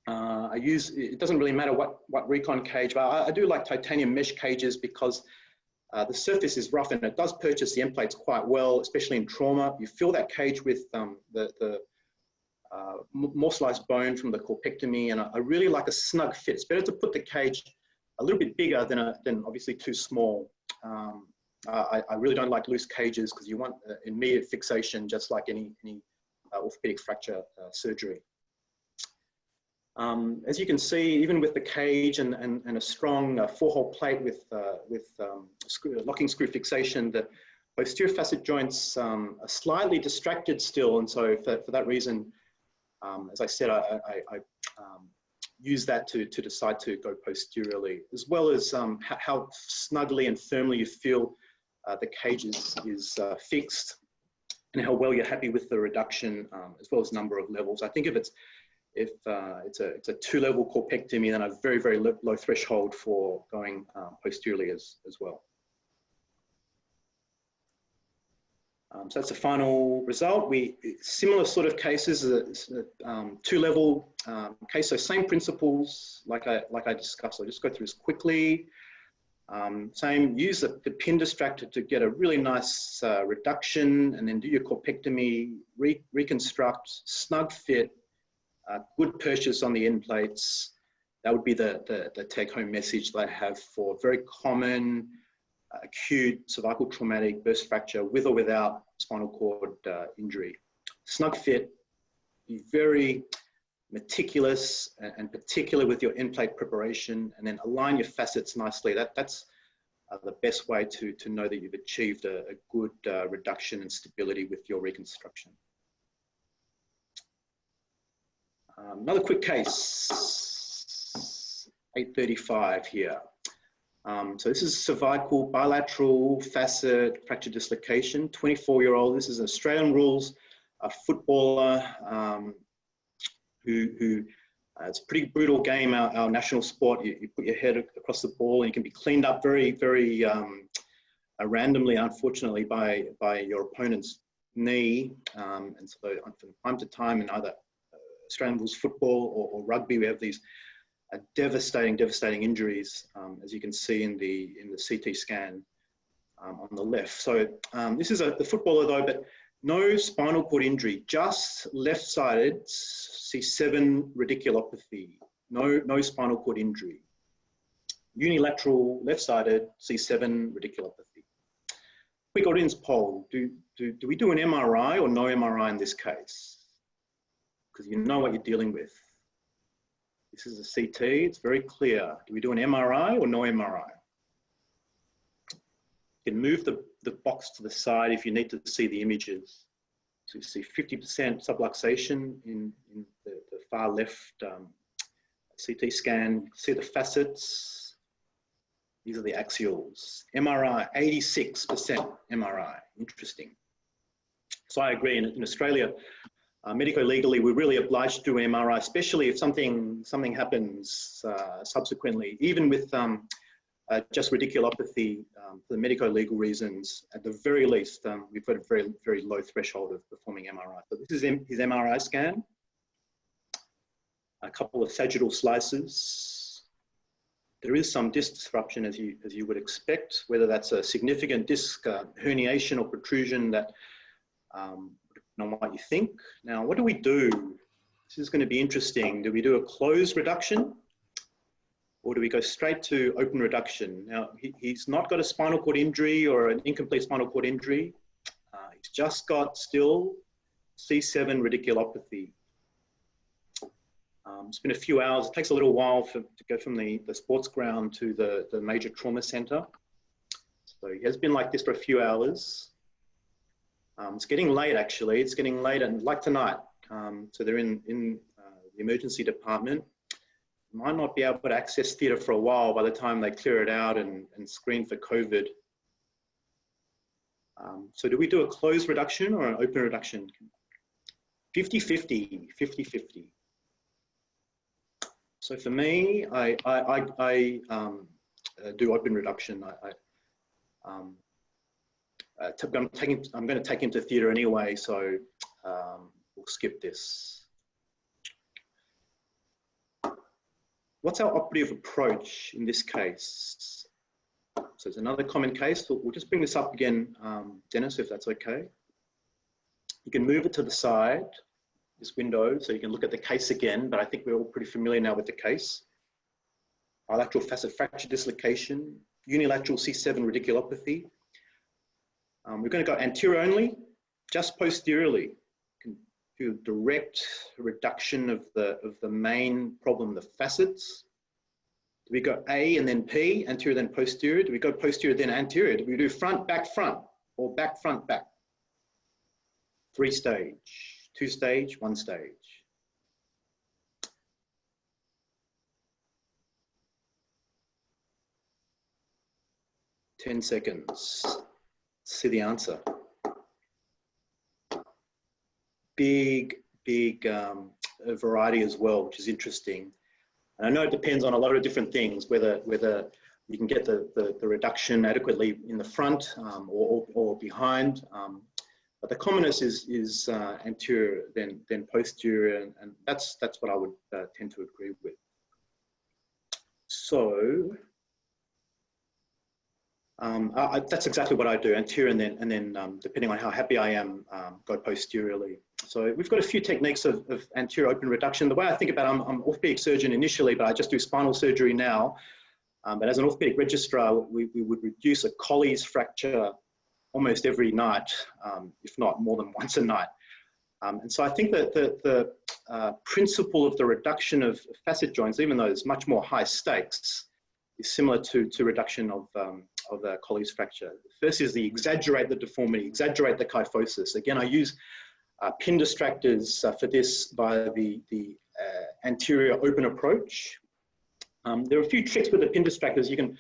Speaker 4: I use, it doesn't really matter what recon cage, but I do like titanium mesh cages because the surface is rough and it does purchase the end plates quite well, especially in trauma. You fill that cage with the more sliced bone from the corpectomy, and I really like a snug fit. It's better to put the cage a little bit bigger than obviously too small. I really don't like loose cages because you want immediate fixation, just like any orthopedic fracture surgery. As you can see, even with the cage and a strong 4-hole plate with locking screw fixation, the posterior facet joints are slightly distracted still, and so for that reason, as I said, I use that to decide to go posteriorly, as well as how snugly and firmly you feel the cage is fixed, and how well you're happy with the reduction, as well as number of levels. I think if it's a 2-level corpectomy, then a very, very low threshold for going posteriorly as well. So that's the final result. Similar sort of cases, 2-level case, so same principles like I discussed. I'll just go through this quickly. Same, use the pin distractor to get a really nice reduction, and then do your corpectomy, reconstruct, snug fit, good purchase on the end plates. That would be the take-home message that I have for very common acute cervical traumatic burst fracture with or without spinal cord injury. Snug fit, be very meticulous and particular with your end plate preparation, and then align your facets nicely. That's the best way to know that you've achieved a good reduction and stability with your reconstruction. Another quick case, 835 here. So this is cervical bilateral facet fracture dislocation, 24-year-old. This is Australian rules, a footballer who it's a pretty brutal game, our national sport. You put your head across the ball and you can be cleaned up very, very randomly, unfortunately, by your opponent's knee. And so from time to time in either Australian rules football or rugby, we have these devastating injuries, as you can see in the CT scan on the left. So this is the footballer though, but no spinal cord injury, just left-sided C7 radiculopathy. No spinal cord injury. Unilateral left-sided C7 radiculopathy. Quick audience poll: do we do an MRI or no MRI in this case? Because you know what you're dealing with. This is a CT, it's very clear. Do we do an MRI or no MRI? You can move the box to the side if you need to see the images. So you see 50% subluxation in the far left CT scan. See the facets. These are the axials. MRI, 86% MRI. Interesting. So I agree. In Australia, medico-legally, we're really obliged to do an MRI, especially if something happens subsequently, even with just radiculopathy, for the medico-legal reasons. At the very least, we've got a very, very low threshold of performing MRI. So this is his MRI scan. A couple of sagittal slices. There is some disc disruption, as you would expect, whether that's a significant disc herniation or protrusion that on what you think. Now, what do we do? This is going to be interesting. Do we do a closed reduction or do we go straight to open reduction? Now, he's not got a spinal cord injury or an incomplete spinal cord injury. He's just got still C7 radiculopathy. It's been a few hours. It takes a little while to go from the sports ground to the major trauma center. So he has been like this for a few hours. It's getting late, actually. It's getting late, and like tonight. So they're in the emergency department. Might not be able to access theatre for a while by the time they clear it out and screen for COVID. So do we do a closed reduction or an open reduction? 50-50, 50-50. So for me, I do open reduction. I'm going to take him to theatre anyway, so we'll skip this. What's our operative approach in this case? So it's another common case. We'll just bring this up again, Dennis, if that's okay. You can move it to the side, this window, so you can look at the case again, but I think we're all pretty familiar now with the case. Bilateral facet fracture dislocation, unilateral C7 radiculopathy. We're going to go anterior only, just posteriorly. You can do direct reduction of the main problem, the facets. Do we go A and then P, anterior then posterior? Do we go posterior then anterior? Do we do front, or back, front, back? 3-stage, 2-stage, 1-stage. Ten seconds. See the answer. Big variety as well, which is interesting. And I know it depends on a lot of different things, whether you can get the reduction adequately in the front or behind. But the commonest is anterior, then posterior, and that's what I would tend to agree with. So that's exactly what I do, anterior, and then depending on how happy I am, go posteriorly. So we've got a few techniques of anterior open reduction. The way I think about it, I'm an orthopedic surgeon initially, but I just do spinal surgery now. But as an orthopedic registrar, we would reduce a Colles fracture almost every night, if not more than once a night. And so I think that the principle of the reduction of facet joints, even though it's much more high stakes, is similar to reduction of the Colles fracture. First is exaggerate the deformity, exaggerate the kyphosis. Again, I use pin distractors for this by the anterior open approach. There are a few tricks with the pin distractors. You can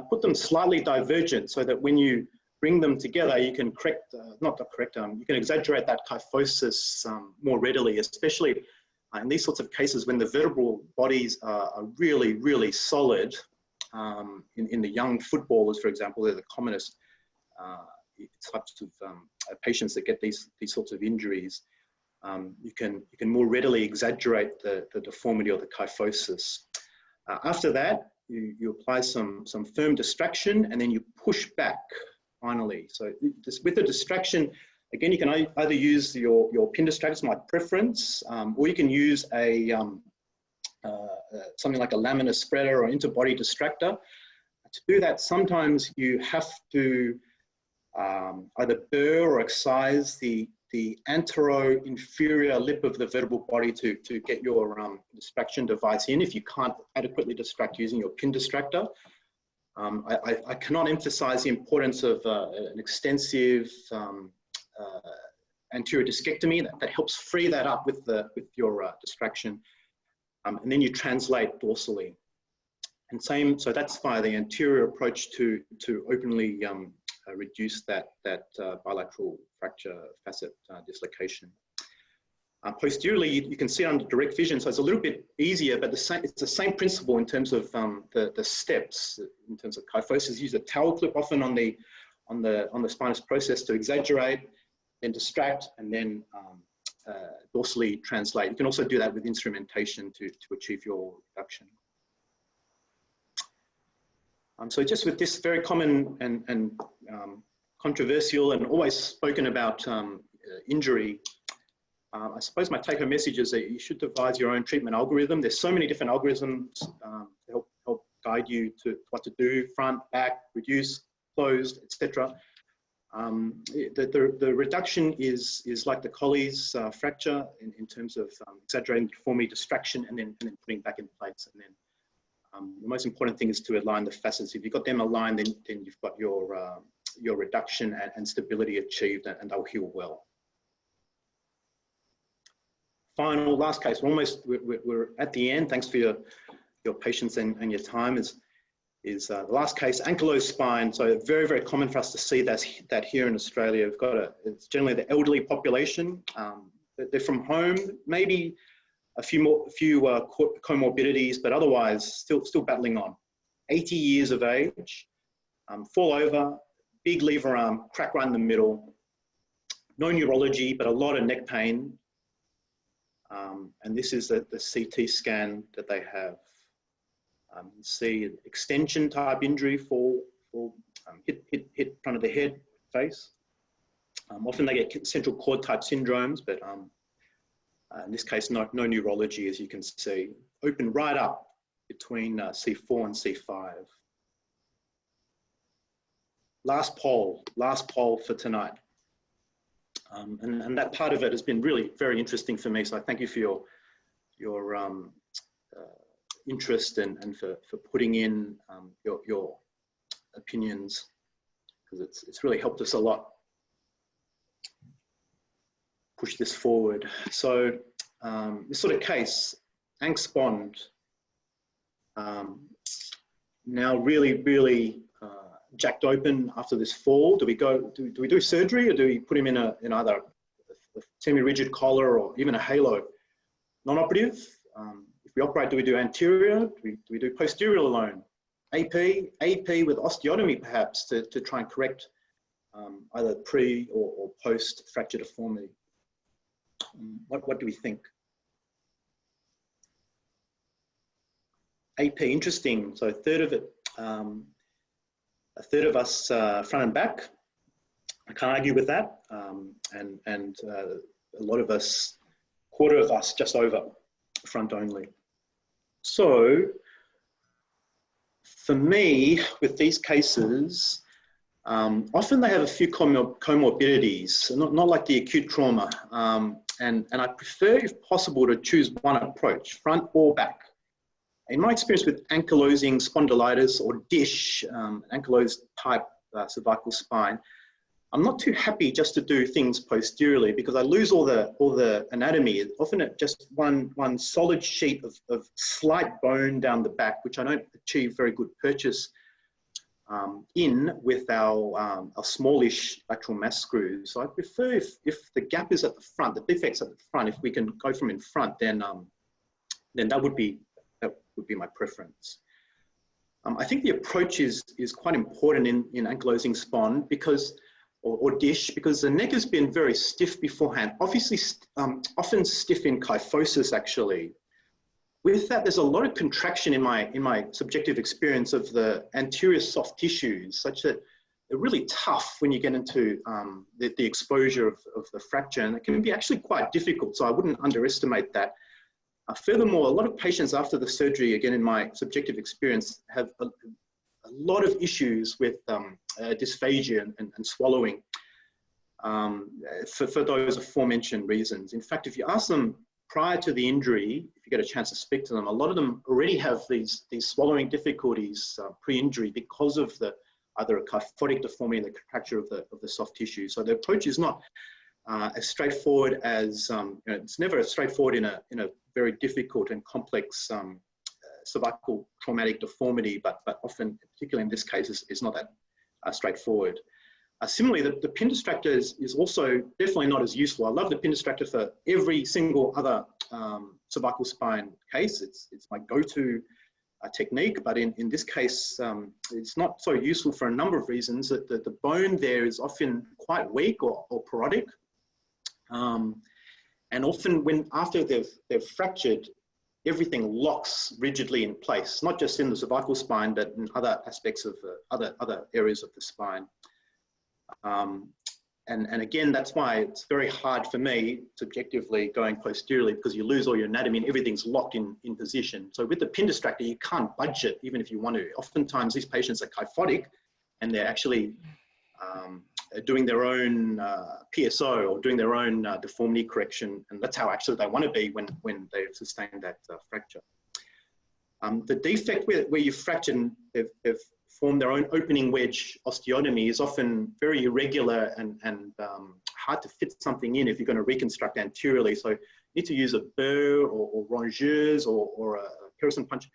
Speaker 4: put them slightly divergent so that when you bring them together, you can you can exaggerate that kyphosis more readily, especially in these sorts of cases when the vertebral bodies are really, really solid. In the young footballers, for example, they're the commonest types of patients that get these sorts of injuries. You can more readily exaggerate the deformity or the kyphosis. After that, you apply some firm distraction, and then you push back finally. So with the distraction, again, you can either use your pin distractors, my preference, or you can use something like a laminar spreader or interbody distractor. To do that, sometimes you have to either burr or excise the antero-inferior lip of the vertebral body to get your distraction device in if you can't adequately distract using your pin distractor. I cannot emphasize the importance of an extensive anterior discectomy that helps free that up with your distraction. And then you translate dorsally. And so that's via the anterior approach to openly reduce that bilateral fracture facet dislocation. Posteriorly, you can see it under direct vision, so it's a little bit easier, but it's the same principle in terms of the steps. In terms of kyphosis, use a towel clip often on the spinous process to exaggerate, then distract, and then dorsally translate. You can also do that with instrumentation to achieve your reduction. So just with this very common and controversial and always spoken about injury, I suppose my take-home message is that you should devise your own treatment algorithm. There's so many different algorithms to help guide you to what to do: front, back, reduce, closed, etc. The reduction is like the Colles fracture in terms of exaggerating deformity, distraction, and then putting back in place. And then the most important thing is to align the facets. If you've got them aligned, then you've got your reduction and stability achieved, and they'll heal well. Final, last case. We're at the end. Thanks for your patience and your time. Is the last case, ankylosed spine. So very, very common for us to see that here in Australia. We've got it's generally the elderly population. They're from home, maybe a few comorbidities, but otherwise still battling on. 80 years of age, fall over, big lever arm, crack right in the middle, no neurology, but a lot of neck pain. And this is the CT scan that they have. You see an extension type injury for hit front of the head, face. Often they get central cord type syndromes, but in this case, no neurology, as you can see. Open right up between C4 and C5. Last poll for tonight. And that part of it has been really very interesting for me. So I thank you for your interest and for putting in your opinions, because it's really helped us a lot push this forward. So this sort of case, Anx Bond, now really jacked open after this fall. Do we do surgery, or do we put him in either a semi-rigid collar or even a halo? Non-operative. If we operate, do we do anterior? Do we do posterior alone? AP with osteotomy perhaps to try and correct either pre or post fracture deformity. What do we think? AP, interesting. So a third of it. A third of us front and back. I can't argue with that. And a lot of us, quarter of us just over, front only. So for me, with these cases, often they have a few comorbidities, not like the acute trauma. And I prefer, if possible, to choose one approach, front or back. In my experience with ankylosing spondylitis or DISH, ankylosed type cervical spine, I'm not too happy just to do things posteriorly because I lose all the anatomy. Often just one solid sheet of slight bone down the back, which I don't achieve very good purchase in with our smallish lateral mass screws. So I prefer if the gap is at the front, the defect's at the front, if we can go from in front, then that would be my preference. I think the approach is quite important in ankylosing spondylitis because, or dish, because the neck has been very stiff beforehand, obviously often stiff in kyphosis actually. With that, there's a lot of contraction in my subjective experience of the anterior soft tissues, such that they're really tough when you get into the exposure of the fracture, and it can be actually quite difficult, so I wouldn't underestimate that. Furthermore, a lot of patients after the surgery, again in my subjective experience, have a lot of issues with dysphagia and swallowing for those aforementioned reasons. In fact, if you ask them prior to the injury, if you get a chance to speak to them, a lot of them already have these swallowing difficulties pre-injury because of either a kyphotic deformity and the contracture of the soft tissue. So the approach is not as straightforward as, it's never as straightforward in a very difficult and complex cervical traumatic deformity, but often, particularly in this case, is not that straightforward. Similarly, the pin distractor is also definitely not as useful. I love the pin distractor for every single other cervical spine case. It's my go-to technique, but in this case, it's not so useful for a number of reasons. That the bone there is often quite weak or porotic. And often after they've fractured, everything locks rigidly in place, not just in the cervical spine, but in other aspects of other areas of the spine. And again, that's why it's very hard for me subjectively going posteriorly, because you lose all your anatomy and everything's locked in position. So with the pin distractor, you can't budge it even if you want to. Oftentimes these patients are kyphotic and they're actually doing their own PSO or doing their own deformity correction, and that's how actually they want to be when they've sustained that fracture. The defect where you've fractured and they've formed their own opening wedge osteotomy is often very irregular and hard to fit something in if you're going to reconstruct anteriorly. So you need to use a burr or rongeuse or a Harrison punch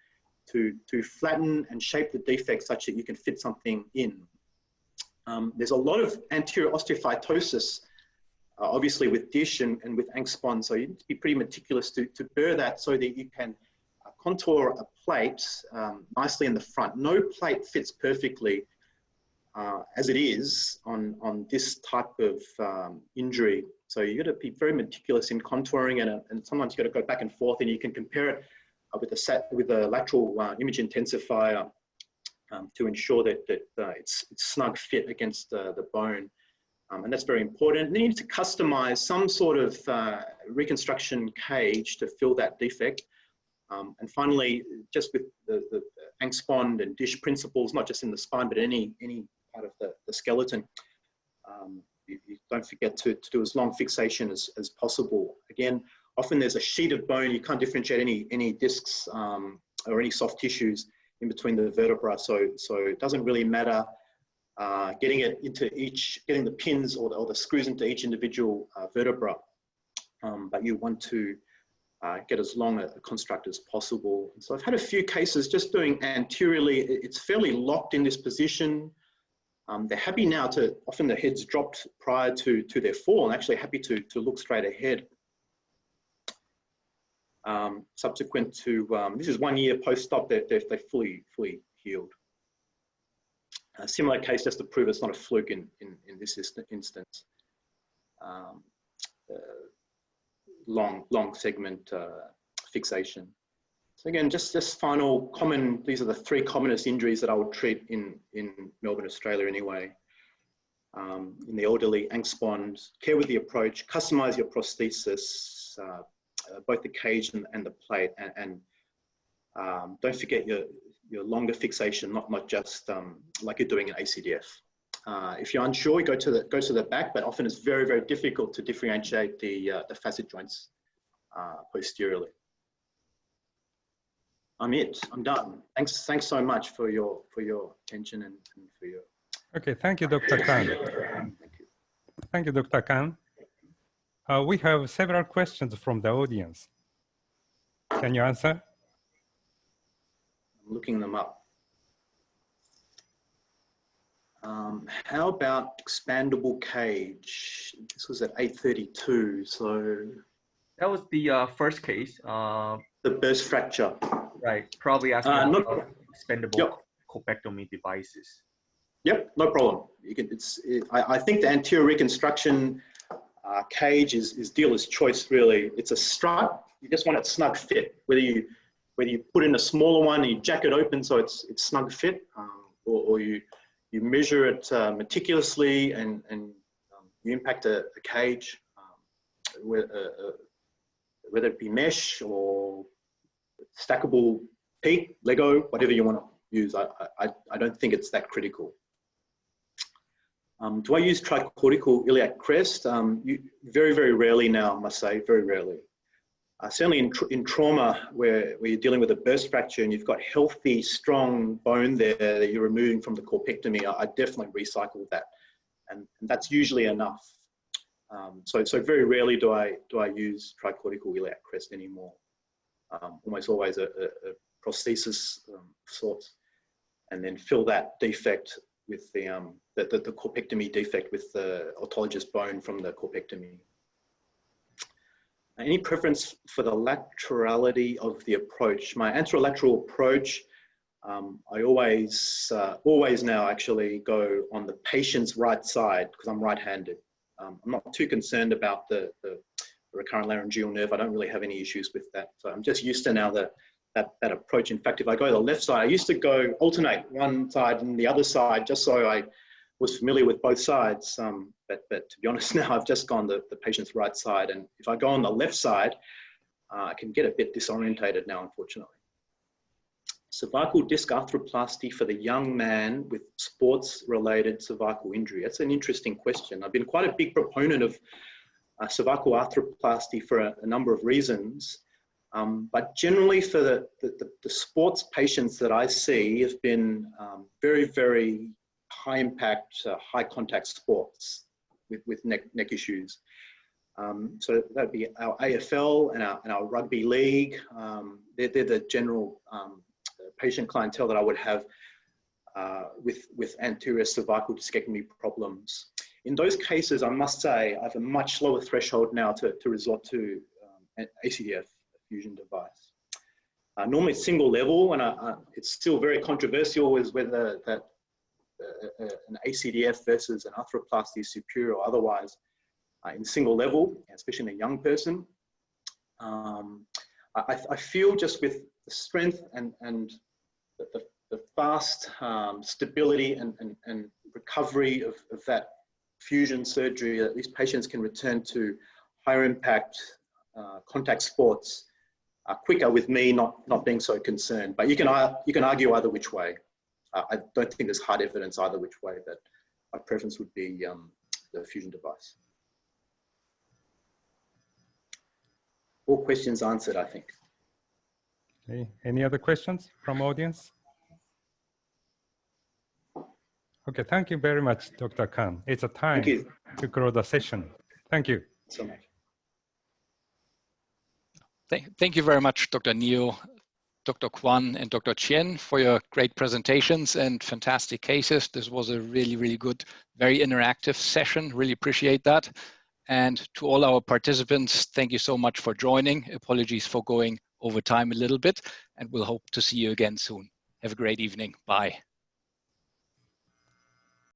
Speaker 4: to flatten and shape the defect such that you can fit something in. There's a lot of anterior osteophytosis, obviously with dish and with angspon, so you need to be pretty meticulous to burr that so that you can contour a plate nicely in the front. No plate fits perfectly as it is on this type of injury. So you got to be very meticulous in contouring, and sometimes you got to go back and forth, and you can compare it with a lateral image intensifier to ensure that it's snug fit against the bone. And that's very important. And then you need to customize some sort of reconstruction cage to fill that defect. And finally, just with the angspon and dish principles, not just in the spine, but any part of the skeleton, you don't forget to do as long fixation as possible. Again, often there's a sheet of bone. You can't differentiate any discs or any soft tissues in between the vertebra. So it doesn't really matter getting the pins or the screws into each individual vertebra. But you want to get as long a construct as possible. So I've had a few cases just doing anteriorly. It's fairly locked in this position. They're happy now often the head's dropped prior to their fall, and actually happy to look straight ahead. Subsequent to, this is 1 year post-op, they're fully healed. A similar case, just to prove it's not a fluke in this instance. Long segment fixation. So again, just final common, these are the 3 commonest injuries that I would treat in Melbourne, Australia anyway. In the elderly, angspon, care with the approach, customize your prosthesis, both the cage and the plate, and don't forget your longer fixation, not just like you're doing an ACDF. If you're unsure, go to the back, but often it's very, very difficult to differentiate the facet joints posteriorly. I'm done. Thanks so much for your attention and for your.
Speaker 3: Okay, thank you, Dr. Khan.
Speaker 4: Thank you.
Speaker 3: Thank you, Dr. Khan. We have several questions from the audience. Can you answer?
Speaker 4: I'm looking them up. How about expandable cage? This was at 8:32, so.
Speaker 6: That was the first case.
Speaker 4: The burst fracture.
Speaker 6: Right, probably asking about expendable corpectomy devices.
Speaker 4: Yep, no problem. You can. I think the anterior reconstruction cage is dealer's choice. Really, it's a strut. You just want it snug fit. Whether you put in a smaller one and you jack it open so it's snug fit, or you measure it meticulously and you impact a cage, whether it be mesh or stackable PEEK, Lego, whatever you want to use. I don't think it's that critical. Do I use tricortical iliac crest? Very, very rarely now, I must say, very rarely. Certainly in trauma where you're dealing with a burst fracture and you've got healthy, strong bone there that you're removing from the corpectomy, I definitely recycle that. And that's usually enough. So very rarely do I use tricortical iliac crest anymore. Almost always a prosthesis of sorts, and then fill that defect with the corpectomy defect with the autologous bone from the corpectomy. Any preference for the laterality of the approach? My anterolateral approach, I always now actually go on the patient's right side because I'm right-handed. I'm not too concerned about the recurrent laryngeal nerve. I don't really have any issues with that. So I'm just used to now that approach. In fact, if I go to the left side, I used to alternate one side and the other side just so I was familiar with both sides. But to be honest now, I've just gone the patient's right side. And if I go on the left side, I can get a bit disorientated now, unfortunately. Cervical disc arthroplasty for the young man with sports-related cervical injury. That's an interesting question. I've been quite a big proponent of cervical arthroplasty for a number of reasons. But generally for the sports patients that I see have been very, very high impact, high contact sports with neck issues. So that'd be our AFL and our rugby league. They're the general patient clientele that I would have with anterior cervical discectomy problems. In those cases, I must say, I have a much lower threshold now to resort to an ACDF fusion device. Normally it's single level, and it's still very controversial as whether an ACDF versus an arthroplasty is superior or otherwise in single level, especially in a young person. I feel just with the strength and the fast stability and recovery of that fusion surgery, that these patients can return to higher impact contact sports quicker with me not being so concerned. But you can argue either which way. I don't think there's hard evidence either which way, but my preference would be the fusion device. All questions answered, I think.
Speaker 3: Okay. Any other questions from audience? Okay, thank you very much, Dr. Khan. It's a time to close the session. Thank you.
Speaker 4: So much.
Speaker 1: Thank you very much, Dr. Neo, Dr. Kwan, and Dr. Chien for your great presentations and fantastic cases. This was a really, really good, very interactive session. Really appreciate that. And to all our participants, thank you so much for joining. Apologies for going over time a little bit, and we'll hope to see you again soon. Have a great evening. Bye.